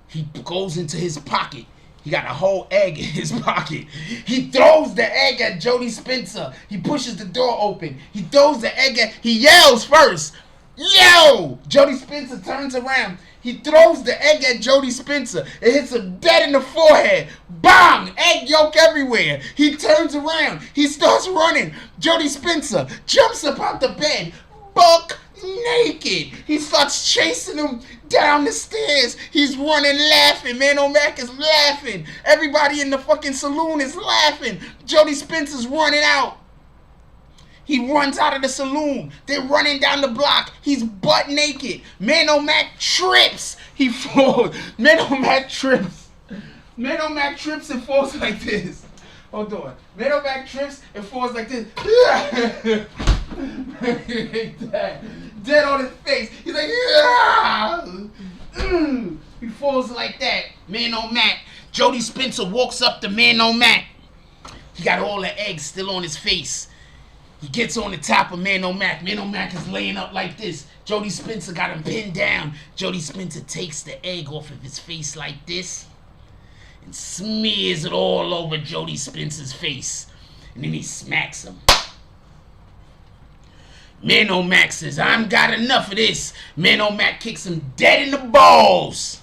He goes into his pocket. He got a whole egg in his pocket. He throws the egg at Jody Spencer. He pushes the door open. He throws the egg at... He yells first. Yo! Jody Spencer turns around. He throws the egg at Jody Spencer. It hits him dead in the forehead. Bang! Egg yolk everywhere. He turns around. He starts running. Jody Spencer jumps up out the bed. Buck naked. He starts chasing him down the stairs. He's running, laughing. Man O Mac is laughing. Everybody in the fucking saloon is laughing. Jody Spencer's running out. He runs out of the saloon. They're running down the block. He's butt naked. Man O Mac trips. He falls. Man O Mac trips. Man O Mac trips and falls like this. Hold on. Man O Mac trips and falls like this. Dead on his face. He's like, he falls like that. Man O Mac. Jody Spencer walks up to Man O Mac. He got all the eggs still on his face. He gets on the top of Man O Mac. Man O Mac is laying up like this. Jody Spencer got him pinned down. Jody Spencer takes the egg off of his face like this and smears it all over Jody Spencer's face. And then he smacks him. Man O Mac says, I've got enough of this. Man O Mac kicks him dead in the balls.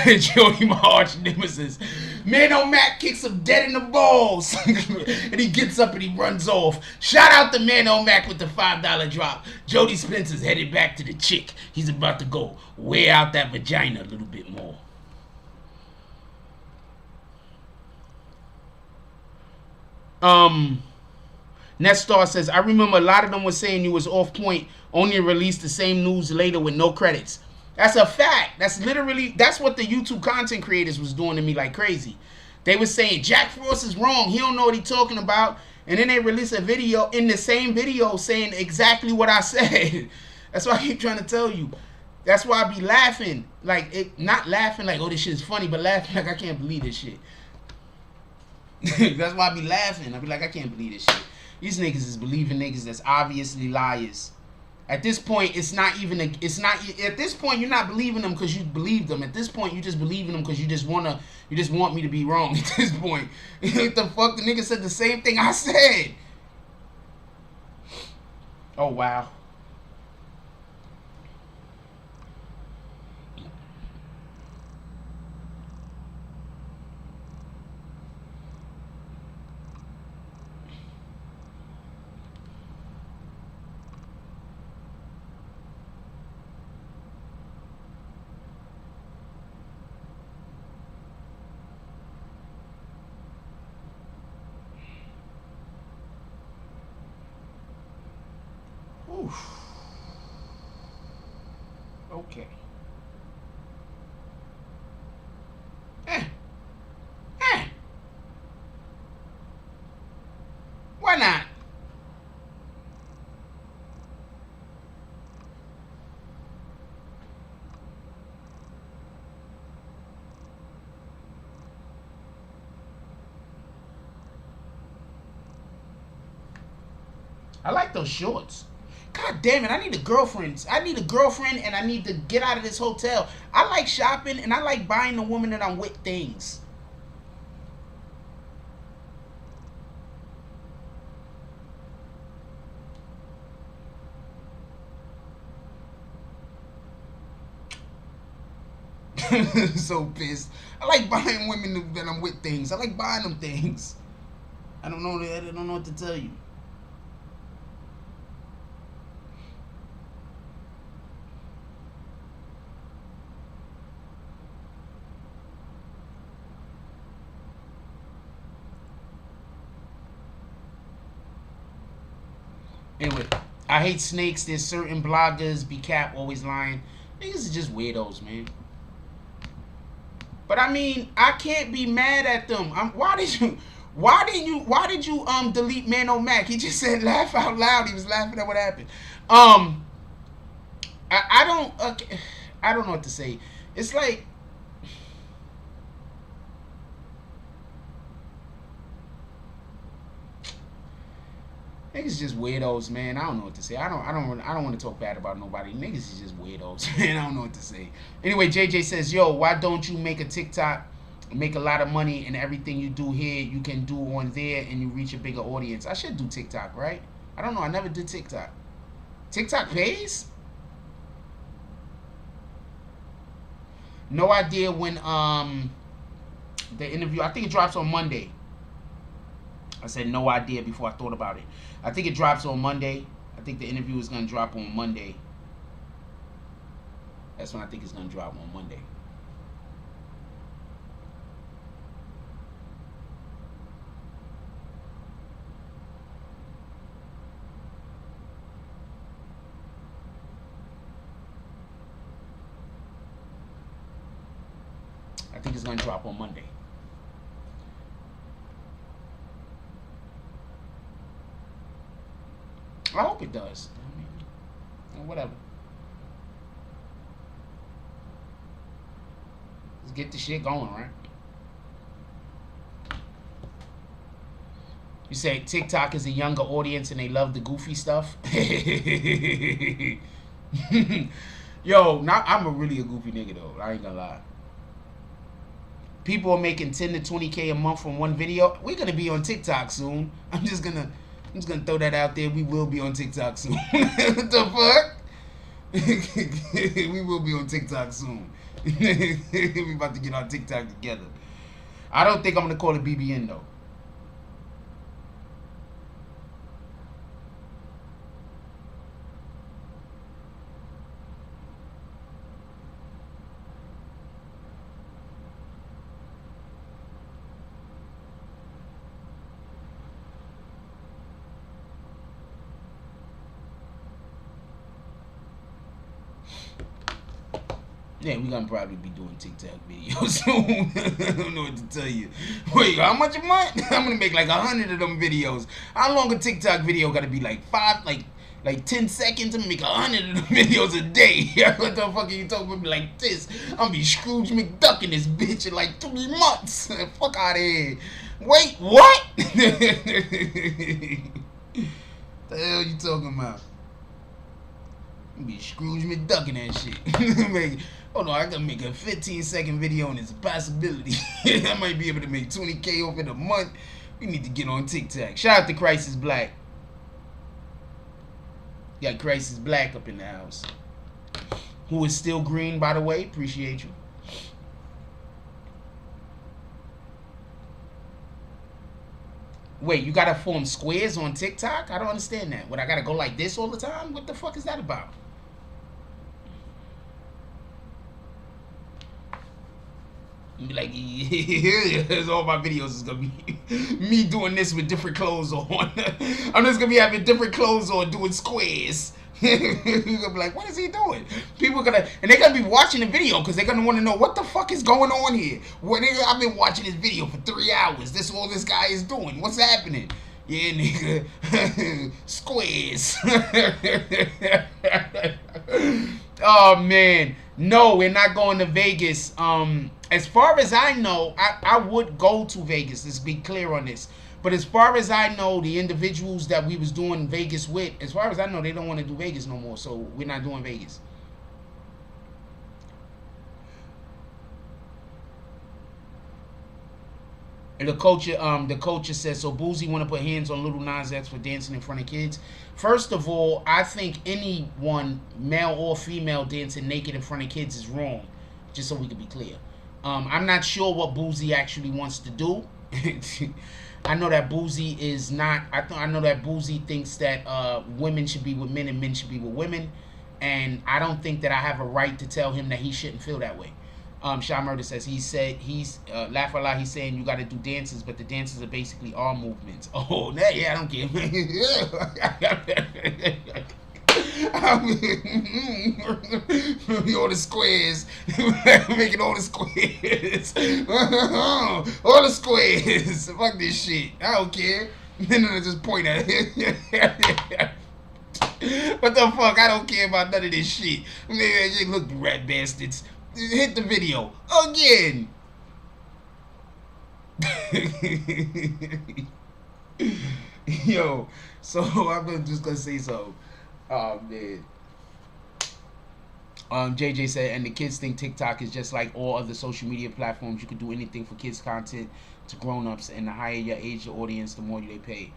Jody, my arch nemesis. Man O Mac kicks him dead in the balls. And he gets up and he runs off. Shout out to Man O Mac with the $5 drop. Jody Spencer's headed back to the chick. He's about to go wear out that vagina a little bit more. Nestar says, I remember a lot of them were saying you was off point, only released the same news later with no credits. That's a fact. That's literally, that's what the YouTube content creators was doing to me like crazy. They were saying, Jack Frost is wrong. He don't know what he's talking about. And then they release a video in the same video saying exactly what I said. That's why I keep trying to tell you. That's why I be laughing. Like, not laughing like, oh, this shit is funny, but laughing like, I can't believe this shit. That's why I be laughing. I be like, I can't believe this shit. These niggas is believing niggas that's obviously liars. At this point, at this point, you're not believing them because you believe them. At this point, you just believing them because you just want me to be wrong at this point. What the fuck? The nigga said the same thing I said. Oh, wow. Okay. Why not? I like those shorts. God damn it, I need a girlfriend. I need a girlfriend and I need to get out of this hotel. I like shopping and I like buying the woman that I'm with things. So pissed. I like buying women that I'm with things. I like buying them things. I don't know what to tell you. Anyway, I hate snakes. There's certain bloggers, be cap, always lying. Niggas are just weirdos, man. But I mean, I can't be mad at them. Why did you delete Mano Mac? He just said laugh out loud. He was laughing at what happened. I don't know what to say. It's like, niggas just weirdos, man. I don't know what to say. I don't want to talk bad about nobody. Niggas is just weirdos, man. I don't know what to say. Anyway, JJ says, yo, why don't you make a TikTok, make a lot of money, and everything you do here, you can do on there, and you reach a bigger audience? I should do TikTok, right? I don't know. I never did TikTok. TikTok pays? No idea when the interview. I think it drops on Monday. I said no idea before I thought about it. I think it drops on Monday. I think the interview is going to drop on Monday. That's when I think it's going to drop, on Monday. I think it's going to drop on Monday. I hope it does. I mean, whatever. Let's get the shit going, right? You say TikTok is a younger audience and they love the goofy stuff. Yo, I'm really a goofy nigga though. I ain't gonna lie. People are making 10 to 20K a month from one video. We're gonna be on TikTok soon. I'm just gonna throw that out there. We will be on TikTok soon. What the fuck? We will be on TikTok soon. We about to get on TikTok together. I don't think I'm gonna call it BBN though. Yeah, we're gonna probably be doing TikTok videos soon. I don't know what to tell you. Wait, how much a month? I'm gonna make like 100 of them videos. How long a TikTok video gotta be? Like 10 seconds? I'm gonna make 100 of them videos a day. What the fuck are you talking about me like this? I'm gonna be Scrooge McDuck in this bitch in like 3 months. Fuck out of here. Wait, what? The hell you talking about? I'm gonna be Scrooge McDuck in that shit. Hold on, I gotta make a 15-second video and it's a possibility. I might be able to make 20K off in a month. We need to get on TikTok. Shout out to Crisis Black. Got Crisis Black up in the house. Who is still green, by the way. Appreciate you. Wait, you gotta form squares on TikTok? I don't understand that. What, I gotta go like this all the time? What the fuck is that about? Be like, yeah, all my videos is gonna be me doing this with different clothes on. I'm just gonna be having different clothes on, doing squares. You're gonna be like, what is he doing? People are gonna, and they're gonna be watching the video because they're gonna want to know what the fuck is going on here. I've been watching this video for 3 hours. This is all this guy is doing. What's happening? Yeah, nigga. Squares. Oh man. No, we're not going to Vegas. As far as I know, I would go to Vegas. Let's be clear on this. But as far as I know, the individuals that we was doing Vegas with, as far as I know, they don't want to do Vegas no more. So we're not doing Vegas. And the culture says, so Boozy want to put hands on Little Nas X for dancing in front of kids. First of all, I think anyone, male or female, dancing naked in front of kids is wrong. Just so we can be clear. I'm not sure what Boozy actually wants to do. I know that Boozy is not. I know that Boozy thinks that women should be with men and men should be with women, and I don't think that I have a right to tell him that he shouldn't feel that way. Sha Murder says he's laugh a lot. He's saying you got to do dances, but the dances are basically all movements. Oh, yeah, I don't care. All the squares, making all the squares, all the squares. Fuck this shit. I don't care. Then I just point at it. What the fuck? I don't care about none of this shit. Man, look, rat bastards. Hit the video again. Yo, so I'm just gonna say so. Oh man. JJ said, and the kids think TikTok is just like all other social media platforms. You can do anything for kids content to grown-ups, and the higher your age, your audience, the more they pay.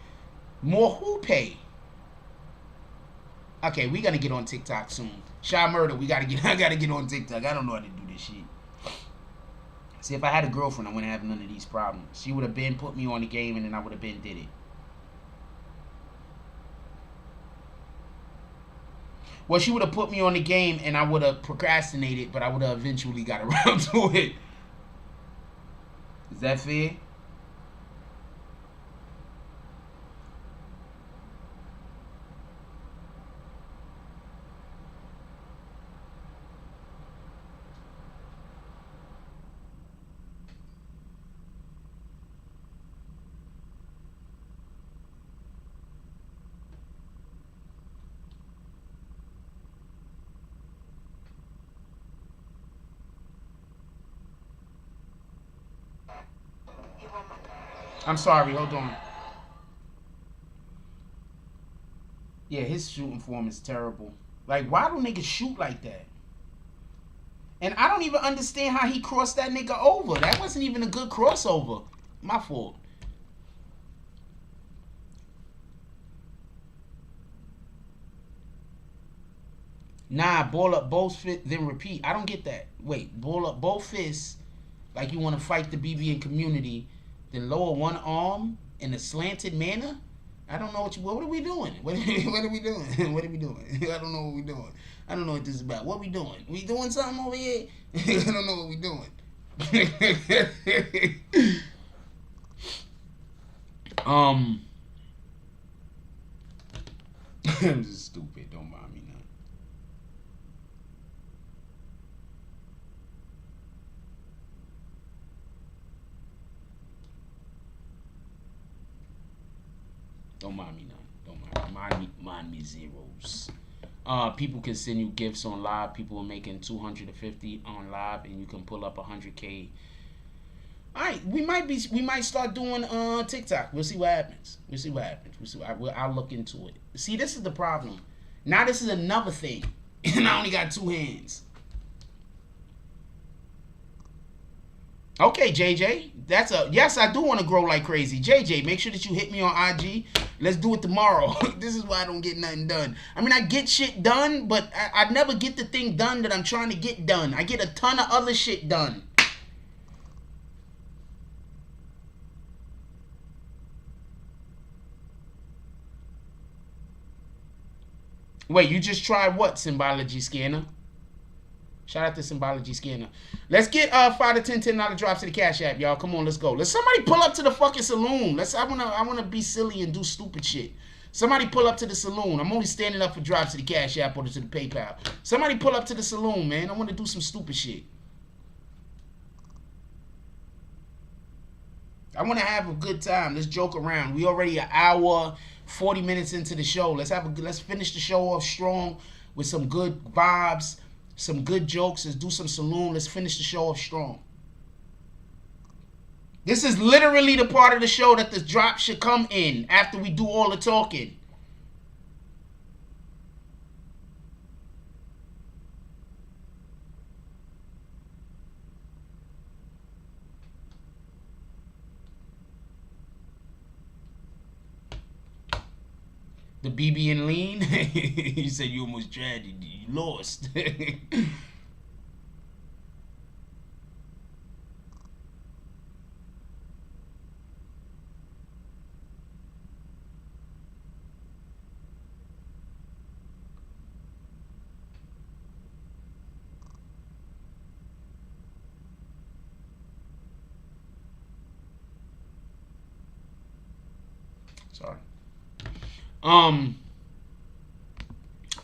More who pay? Okay, we gotta get on TikTok soon. Shy Murder, I gotta get on TikTok. I don't know how to do this shit. See, if I had a girlfriend, I wouldn't have none of these problems. She would have been put me on the game, and then I would have been did it. Well, she would have put me on the game, and I would have procrastinated, but I would have eventually got around to it. Is that fair? I'm sorry, hold on. Yeah, his shooting form is terrible. Like, why do niggas shoot like that? And I don't even understand how he crossed that nigga over. That wasn't even a good crossover. My fault. Nah, ball up both fists, then repeat. I don't get that. Wait, ball up both fists like you want to fight the BBN community, then lower one arm in a slanted manner? I don't know what are we doing? What are we doing? What are we doing? I don't know what we're doing. I don't know what this is about. What we doing? We doing something over here? I don't know what we doing. I'm just stupid. Don't mind me now. Don't mind me none. Don't mind me zeros. People can send you gifts on live. People are making 250 on live, and you can pull up 100K. All right, we might start doing TikTok. We'll see what happens. I'll look into it. See, this is the problem. Now this is another thing, and I only got 2 hands. Okay, JJ, yes. I do want to grow like crazy. JJ, make sure that you hit me on IG. Let's do it tomorrow. This is why I don't get nothing done. I mean, I get shit done, but I never get the thing done that I'm trying to get done. I get a ton of other shit done. Wait, you just tried what, Symbology Scanner? Shout out to Symbology Scanner. Let's get 5 to 10 $10 drops to the Cash App, y'all. Come on, let's go. Let's somebody pull up to the fucking saloon. I wanna be silly and do stupid shit. Somebody pull up to the saloon. I'm only standing up for drops to the Cash App or to the PayPal. Somebody pull up to the saloon, man. I want to do some stupid shit. I want to have a good time. Let's joke around. We already an hour, 40 minutes into the show. Let's finish the show off strong with some good vibes, some good jokes. Let's do some saloon. Let's finish the show off strong. This is literally the part of the show that the drop should come in after we do all the talking. The BB and Lean. You said you almost tried it. You lost. Sorry. I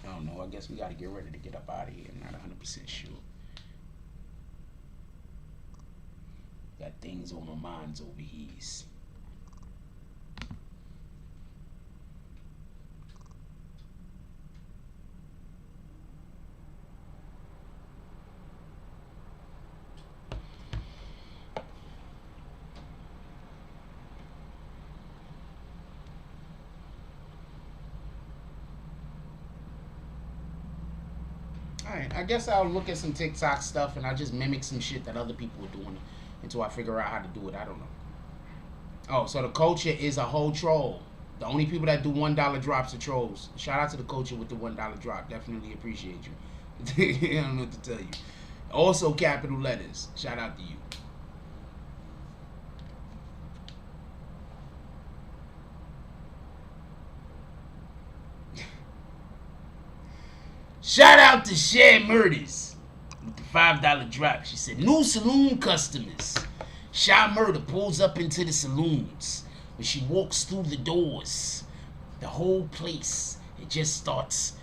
don't know. I guess we got to get ready to get up out of here. I'm not 100% sure. Got things on my minds over here. Alright, I guess I'll look at some TikTok stuff and I'll just mimic some shit that other people are doing until I figure out how to do it. I don't know. Oh, so the culture is a whole troll. The only people that do $1 drops are trolls. Shout out to the culture with the $1 drop. Definitely appreciate you. I don't know what to tell you. Also capital letters. Shout out to you. Shout out to Shad Murders with the $5 drop. She said, new saloon customers. Shad Murder pulls up into the saloons. When she walks through the doors, the whole place, it just starts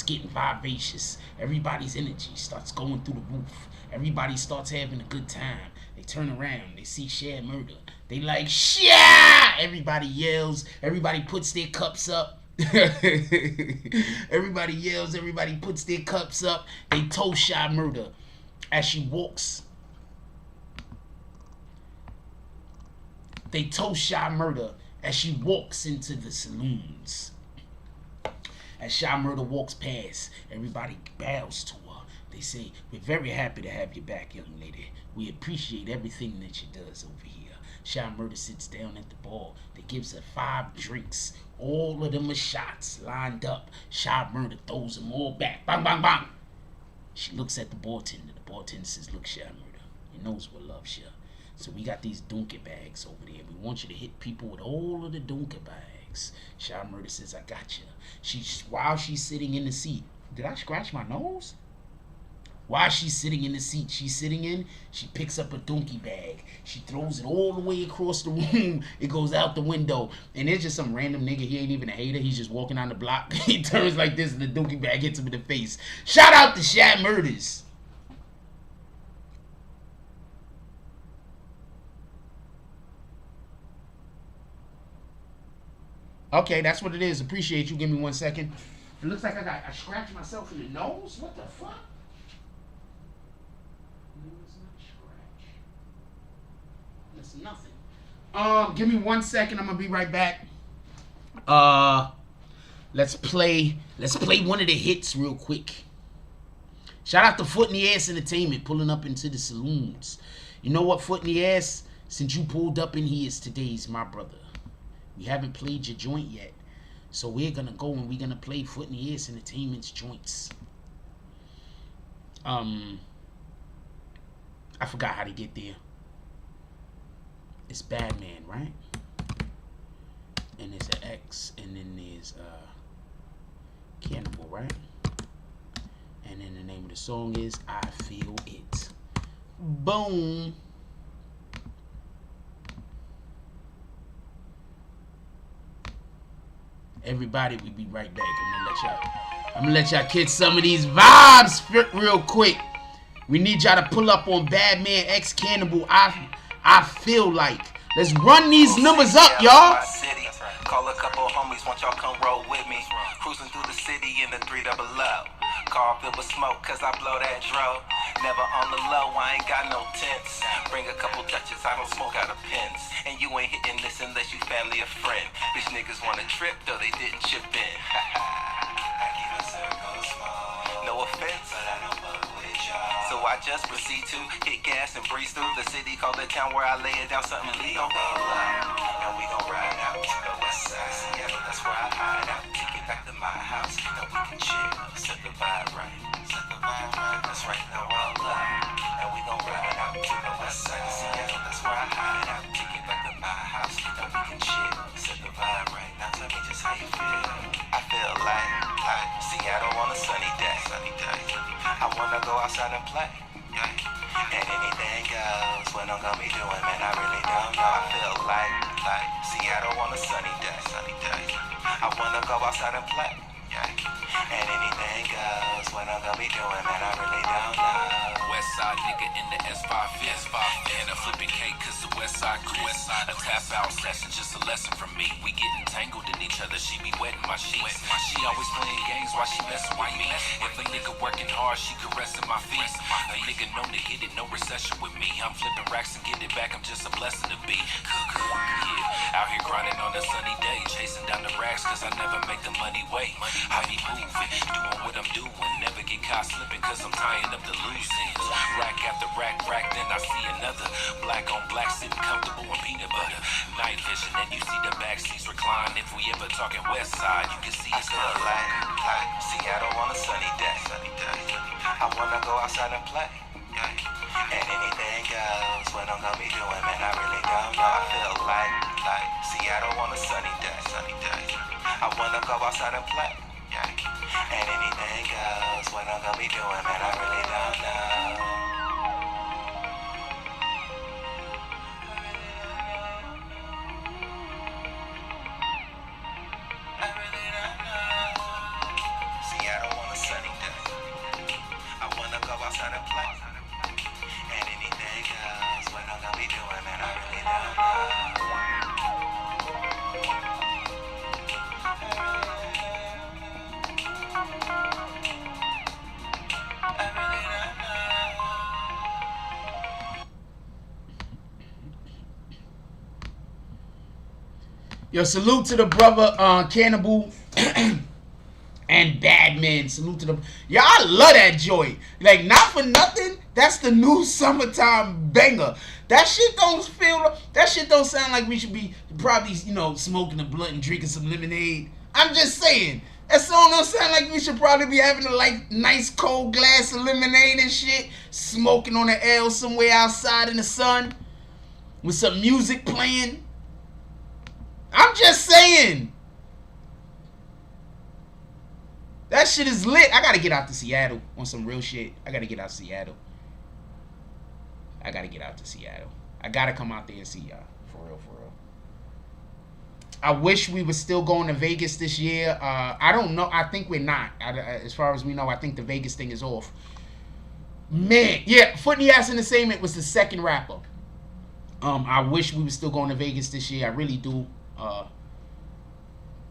getting vivacious. Everybody's energy starts going through the roof. Everybody starts having a good time. They turn around, they see Shad Murder. They like, Shad! Everybody yells. Everybody puts their cups up. Everybody yells, everybody puts their cups up. They toast Shad Murder as she walks. They toast Shad Murder as she walks into the saloons. As Shad Murder walks past, everybody bows to her. They say, we're very happy to have you back, young lady. We appreciate everything that she does over here. Shad Murder sits down at the bar. They gives her 5 drinks. All of them are shots lined up. Shad Murder throws them all back. Bang, bang, bang. She looks at the bartender. The bartender says, look, Shad Murder, he knows what loves you. So we got these donkey bags over there. We want you to hit people with all of the donkey bags. Shad Murder says, I got you. While she's sitting in the seat. Did I scratch my nose? While she's sitting in the seat she's sitting in, she picks up a donkey bag. She throws it all the way across the room. It goes out the window. And there's just some random nigga. He ain't even a hater. He's just walking down the block. He turns like this and the donkey bag hits him in the face. Shout out to Shad Murders. Okay, that's what it is. Appreciate you. Give me 1 second. It looks like I scratched myself in the nose. What the fuck? Nothing. Give me 1 second. I'm gonna be right back. Let's play one of the hits real quick. Shout out to Foot in the Ass Entertainment pulling up into the saloons. You know what, Foot in the Ass? Since you pulled up in here, today's my brother. We haven't played your joint yet, so we're gonna go and we're gonna play Foot in the Ass Entertainment's joints. I forgot how to get there. It's Batman, right? And there's an X, and then there's Cannibal, right? And then the name of the song is I Feel It. Boom. Everybody, we be right back. I'm gonna let y'all catch some of these vibes real quick. We need y'all to pull up on Badman X Cannibal. I feel like. Let's run these numbers up, y'all. Call a couple homies, want y'all come roll with me. Cruising through the city in the 300. Car filled with smoke, cause I blow that dro. Never on the low, I ain't got no tents. Bring a couple Dutches, I don't smoke out of pins. And you ain't hitting this unless you family or friend. Bitch niggas want a trip, though they didn't chip in. I keep a circle small. No offense, but I don't fuck with y'all. So I just proceed to hit gas and breeze through the city. Call the town where I lay it down, something legal. And we gon' ride out to the west side. Seattle, that's where I hide out. Take it back to my house, now we can chill. Set the vibe right, set the vibe right. That's right, now roll up. And we gon' ride out to the west side. Seattle, that's where I hide out. Take it back to my house, now we can chill. Set the vibe right, now tell me just how you feel. I feel like Seattle on a sunny day. I wanna go outside and play. And anything goes. What I'm gonna be doing, man, I really don't know. I feel like Seattle on a sunny day. I wanna go outside and play. And anything goes. What I'm gonna be doing, man, I really don't know. West side nigga in the S5 and a flipping cake cause the west side crew. A tap out session, just a lesson from me. We getting tangled in each other, she be wetting my sheets. She always playing games while she messing with me. If a nigga working hard, she caressing my feet. A nigga known to hit it, no recession with me. I'm flipping racks and get it back, I'm just a blessing to be. Yeah, out here grinding on a sunny day, chasing down the racks cause I never make the money wait. I be moving, doing what I'm doing, never get caught slipping cause I'm tying up the loose ends. Rack after rack, then I see another. Black on black, sitting comfortable in peanut butter. Night vision, and you see the back seats recline. If we ever talking west side, you can see it's feel like Seattle on a sunny day. I wanna go outside and play. And anything goes. What I'm gonna be doing, man, I really don't know. I feel like Seattle on a sunny day. I wanna go outside and play. And anything goes. What I'm gonna be doing, man, I really don't know. Seattle on a sunny day. I wanna go outside and play. And anything goes. What I'm gonna be doing, man, I really don't know. Yo, salute to the brother Cannibal and Badman. Salute to the yo. I love that joint. Like, not for nothing, that's the new summertime banger. That shit don't sound like we should be probably, smoking a blunt and drinking some lemonade. I'm just saying. That song don't sound like we should probably be having a nice cold glass of lemonade and shit, smoking on the L somewhere outside in the sun with some music playing. I'm just saying. That shit is lit. I gotta get out to Seattle on some real shit. I gotta get out to Seattle. I gotta come out there and see y'all. For real. I wish we were still going to Vegas this year. I don't know. I think we're not. As far as we know, I think the Vegas thing is off. Man, yeah, Foot in the Ass Entertainment was the second rapper. I wish we were still going to Vegas this year. I really do.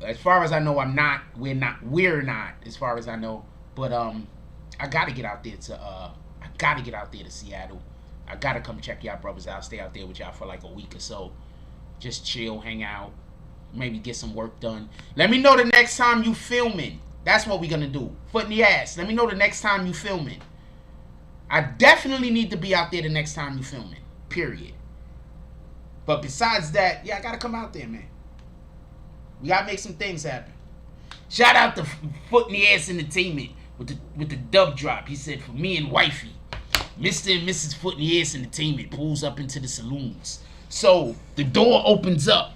As far as I know, we're not, as far as I know. But I gotta get out there to Seattle. I gotta come check y'all brothers out, stay out there with y'all for like a week or so. Just chill, hang out, maybe get some work done. Let me know the next time you filming. That's what we're gonna do. Foot in the Ass. Let me know the next time you filming. I definitely need to be out there the next time you filming. Period. But besides that, yeah, I gotta come out there, man. We gotta make some things happen. Shout out to Foot in the Ass Entertainment with the dub drop. He said, for me and wifey, Mr. and Mrs. Foot in the Ass Entertainment pulls up into the saloons. So the door opens up,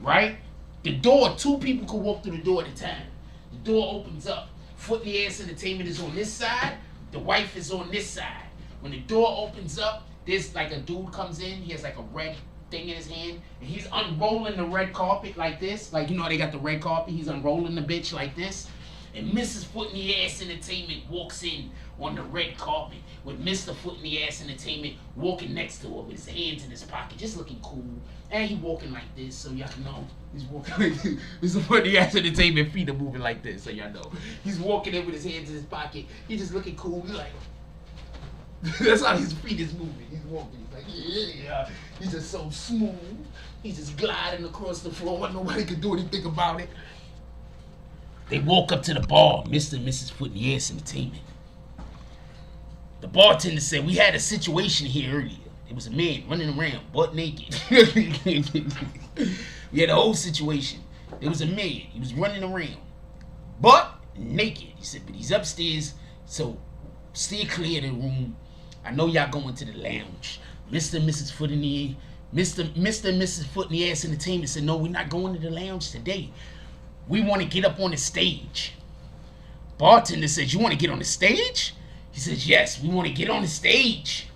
right? The door, two people could walk through the door at a time. The door opens up. Foot in the Ass Entertainment is on this side. The wife is on this side. When the door opens up, there's like a dude comes in. He has like a red thing in his hand, and he's unrolling the red carpet like this. Like, you know how they got the red carpet? He's unrolling the bitch like this. And Mrs. Foot in the Ass Entertainment walks in on the red carpet with Mr. Foot in the Ass Entertainment walking next to her with his hands in his pocket, just looking cool. And he walking like this, so y'all know. He's walking like this. Mr. Foot in the Ass Entertainment feet are moving like this, so y'all know. He's walking in with his hands in his pocket. He's just looking cool. He's like, that's how his feet is moving. He's walking. He's like, yeah. He's just so smooth. He's just gliding across the floor. Nobody can do anything about it. They walk up to the bar, Mr. and Mrs. Foot in the Ass Entertainment. The bartender said, we had a situation here earlier. There was a man running around butt naked. We had a whole situation. There was a man. He was running around butt naked. He said, but he's upstairs, so stay clear of the room. I know y'all going to the lounge. Mr. and Mrs. Foot in the Mr. and Mrs. Foot in the Ass Entertainment said, no, we're not going to the lounge today. We want to get up on the stage. Bartender says, you want to get on the stage? He says, yes, we want to get on the stage.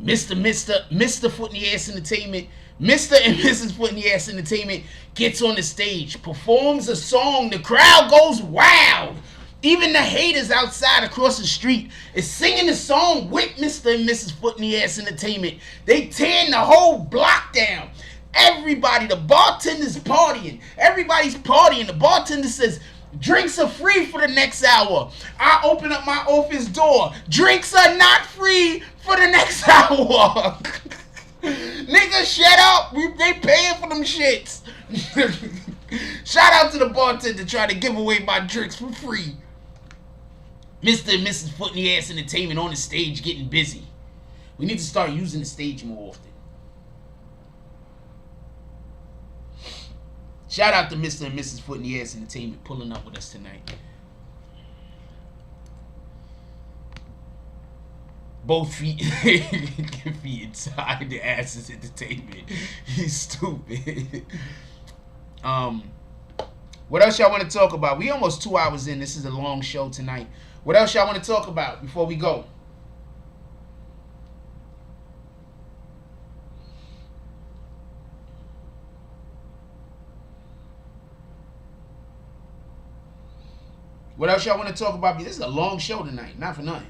Mr. Foot in the Ass Entertainment, Mr. and Mrs. Foot in the Ass Entertainment gets on the stage, performs a song. The crowd goes wild. Even the haters outside across the street is singing the song with Mr. and Mrs. Foot in the Ass Entertainment. They tearing the whole block down. Everybody, the bartender's partying. Everybody's partying. The bartender says, drinks are free for the next hour. I open up my office door. Drinks are not free for the next hour. Nigga, shut up. They paying for them shits. Shout out to the bartender trying to give away my drinks for free. Mr. and Mrs. Foot in the Ass Entertainment on the stage getting busy. We need to start using the stage more often. Shout out to Mr. and Mrs. Foot in the Ass Entertainment pulling up with us tonight. Both feet inside the Asses Entertainment. He's stupid. What else y'all want to talk about? We almost 2 hours in. This is a long show tonight. What else y'all want to talk about before we go? What else y'all want to talk about? This is a long show tonight. Not for nothing.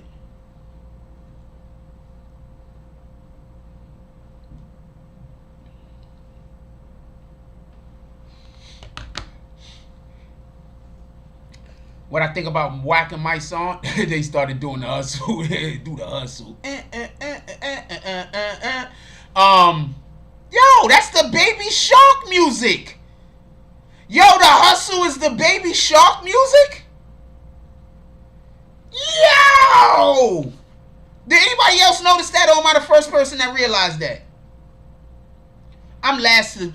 What I think about whacking my song, they started doing the hustle. Do the hustle. Yo, that's the Baby Shark music. Yo, the hustle is the Baby Shark music? Yo! Did anybody else notice that, or am I the first person that realized that? I'm last to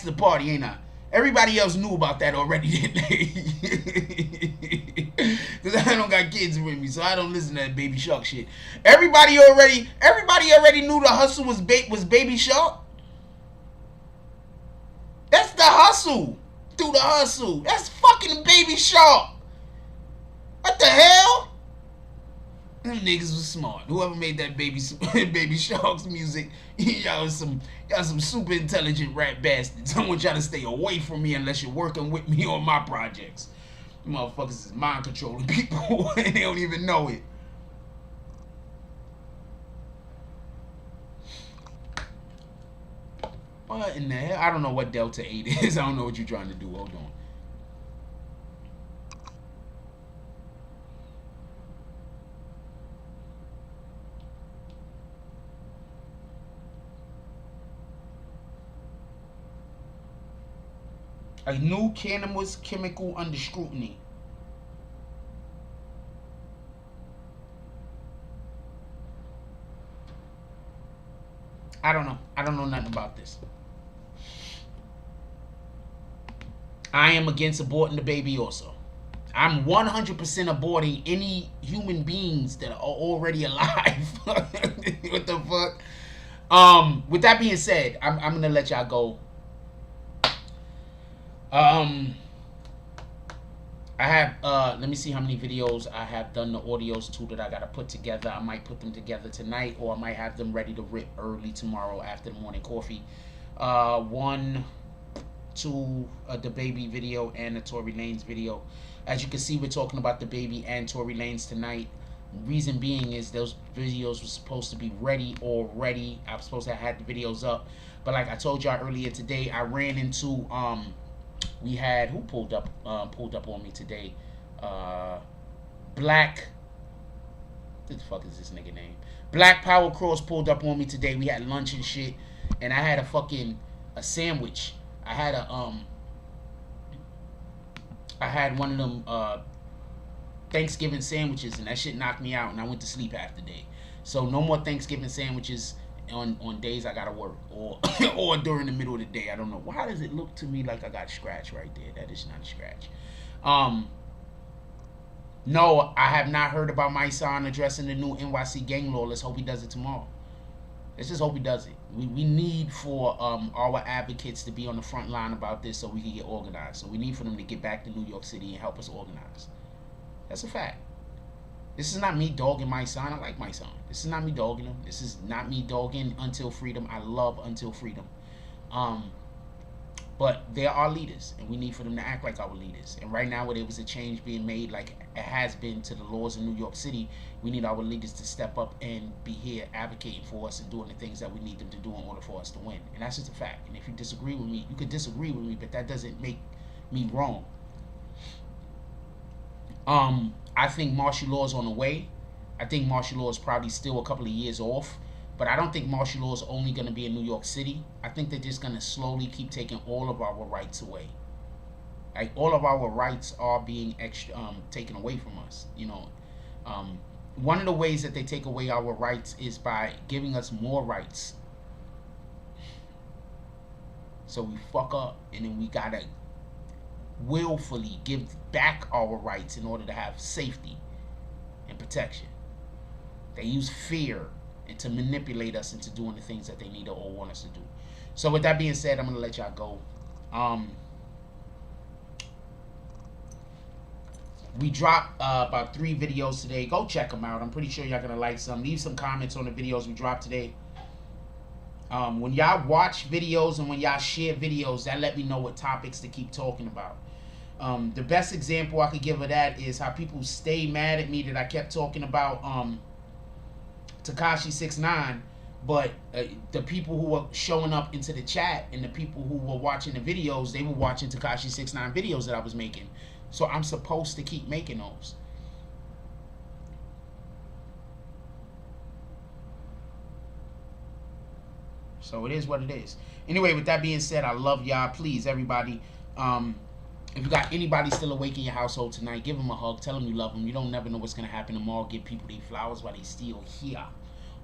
the party, ain't I? Everybody else knew about that already, didn't they? Because I don't got kids with me, so I don't listen to that Baby Shark shit. Everybody already knew the hustle was Baby Shark. That's the hustle. Do the hustle. That's fucking Baby Shark. What the hell? Them niggas was smart. Whoever made that Baby Shark's music, y'all some super intelligent rap bastards. I want y'all to stay away from me unless you're working with me on my projects. You motherfuckers is mind controlling people and they don't even know it. What in the hell? I don't know what Delta 8 is. I don't know what you're trying to do. Hold on. A new cannabis chemical under scrutiny. I don't know. I don't know nothing about this. I am against aborting the baby also. I'm 100% aborting any human beings that are already alive. What the fuck? With that being said, I'm going to let y'all go. I have let me see how many videos I have done the audios to that I gotta put together. I might put them together tonight, or I might have them ready to rip early tomorrow after the morning coffee. one, two, DaBaby video and a Tory Lanez video. As you can see, we're talking about DaBaby and Tory Lanez tonight. Reason being is those videos were supposed to be ready already. I was supposed to have had the videos up, but like I told y'all earlier today, I ran into we had who pulled up on me today. Black, what the fuck is this nigga name? Black Power Cross pulled up on me today. We had lunch and shit, and I had a sandwich. I had one of them Thanksgiving sandwiches, and that shit knocked me out, and I went to sleep half the day. So no more Thanksgiving sandwiches on days I gotta work, or or during the middle of the day. I don't know. Why does it look to me like I got a scratch right there? That is not a scratch. No, I have not heard about my son addressing the new NYC gang law. Let's hope he does it tomorrow. Let's just hope he does it. We need for our advocates to be on the front line about this so we can get organized. So we need for them to get back to New York City and help us organize. That's a fact. This is not me dogging my son. I like my son. This is not me dogging him. This is not me dogging Until Freedom. I love Until Freedom. But they are leaders, and we need for them to act like our leaders. And right now, where there was a change being made, like it has been to the laws in New York City, we need our leaders to step up and be here advocating for us and doing the things that we need them to do in order for us to win. And that's just a fact. And if you disagree with me, you could disagree with me, but that doesn't make me wrong. I think martial law is on the way. I think martial law is probably still a couple of years off. But I don't think martial law is only going to be in New York City. I think they're just going to slowly keep taking all of our rights away. Like, all of our rights are being taken away from us. You know, one of the ways that they take away our rights is by giving us more rights. So we fuck up, and then we got to willfully give back our rights in order to have safety and protection. They use fear and to manipulate us into doing the things that they need or want us to do. So with that being said, I'm going to let y'all go. We dropped about 3 videos today. Go check them out. I'm pretty sure y'all going to like some. Leave some comments on the videos we dropped today. When y'all watch videos and when y'all share videos, that let me know what topics to keep talking about. The best example I could give of that is how people stay mad at me that I kept talking about Tekashi 6ix9ine, but the people who were showing up into the chat and the people who were watching the videos, they were watching Tekashi 6ix9ine videos that I was making. So I'm supposed to keep making those. So it is what it is. Anyway, with that being said, I love y'all. Please, everybody, if you got anybody still awake in your household tonight, give them a hug. Tell them you love them. You don't never know what's going to happen tomorrow. Give people these flowers while they still here.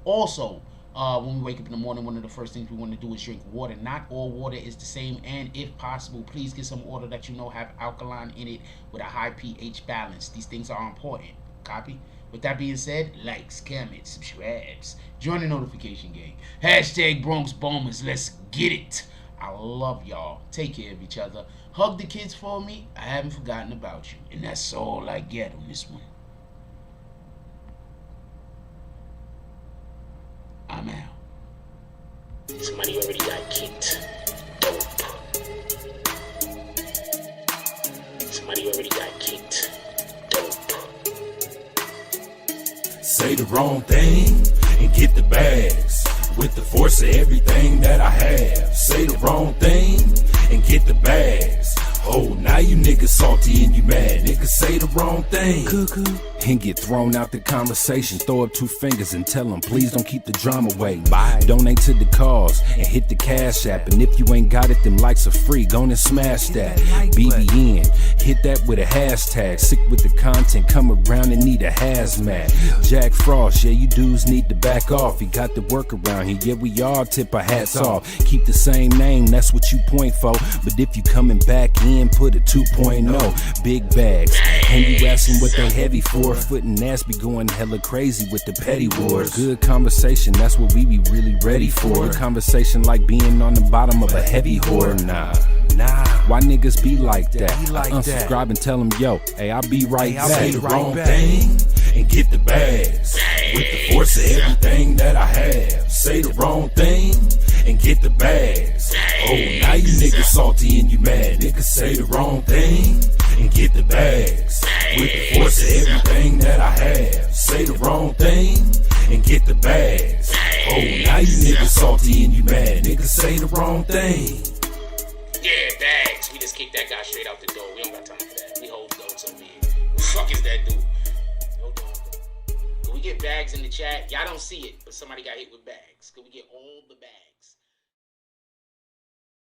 Also, when we wake up in the morning, one of the first things we want to do is drink water. Not all water is the same. And if possible, please get some water that you know have alkaline in it with a high pH balance. These things are important. Copy? With that being said, likes, comments, subscribes. Join the notification gang. Hashtag Bronx Bombers. Let's get it. I love y'all. Take care of each other. Hug the kids for me. I haven't forgotten about you. And that's all I get on this one. I'm out. Somebody already got kicked. Dope. Somebody already got kicked. Dope. Say the wrong thing and get the bags. With the force of everything that I have. Say the wrong thing and get the bags. Oh, now you niggas salty and you mad. Niggas say the wrong thing and get thrown out the conversation. Throw up 2 fingers and tell them, please don't keep the drama away. Bye. Donate to the cause and hit the cash app. And if you ain't got it, them likes are free. Go and smash that. BBN, hit that with a hashtag. Sick with the content, come around and need a hazmat. Jack Frost, yeah, you dudes need to back off. He got the work around here, yeah, we all tip our hats off. Keep the same name, that's what you point for. But if you coming back in, put a 2.0. Big bags, and you asking what they heavy for. Foot and ass be going hella crazy with the petty wars. Good conversation, that's what we be really ready for. Good conversation like being on the bottom of a heavy whore. Nah, why niggas be like that? I unsubscribe and tell them, yo, hey, I'll be right back. Say the wrong thing and get the bags. With the force of everything that I have. Say the wrong thing and get the bags. Oh, now you niggas salty and you mad. Niggas say the wrong thing and get the bags. With the force of everything that I have. Say the wrong thing and get the bags. Oh, now you niggas salty and you mad. Niggas say the wrong thing. Yeah, bags. We just kicked that guy straight out the door. We don't got time for that. We hold those over here. Who the fuck is that dude? Hold on. Can we get bags in the chat? Y'all don't see it, but somebody got hit with bags. Can we get all the bags?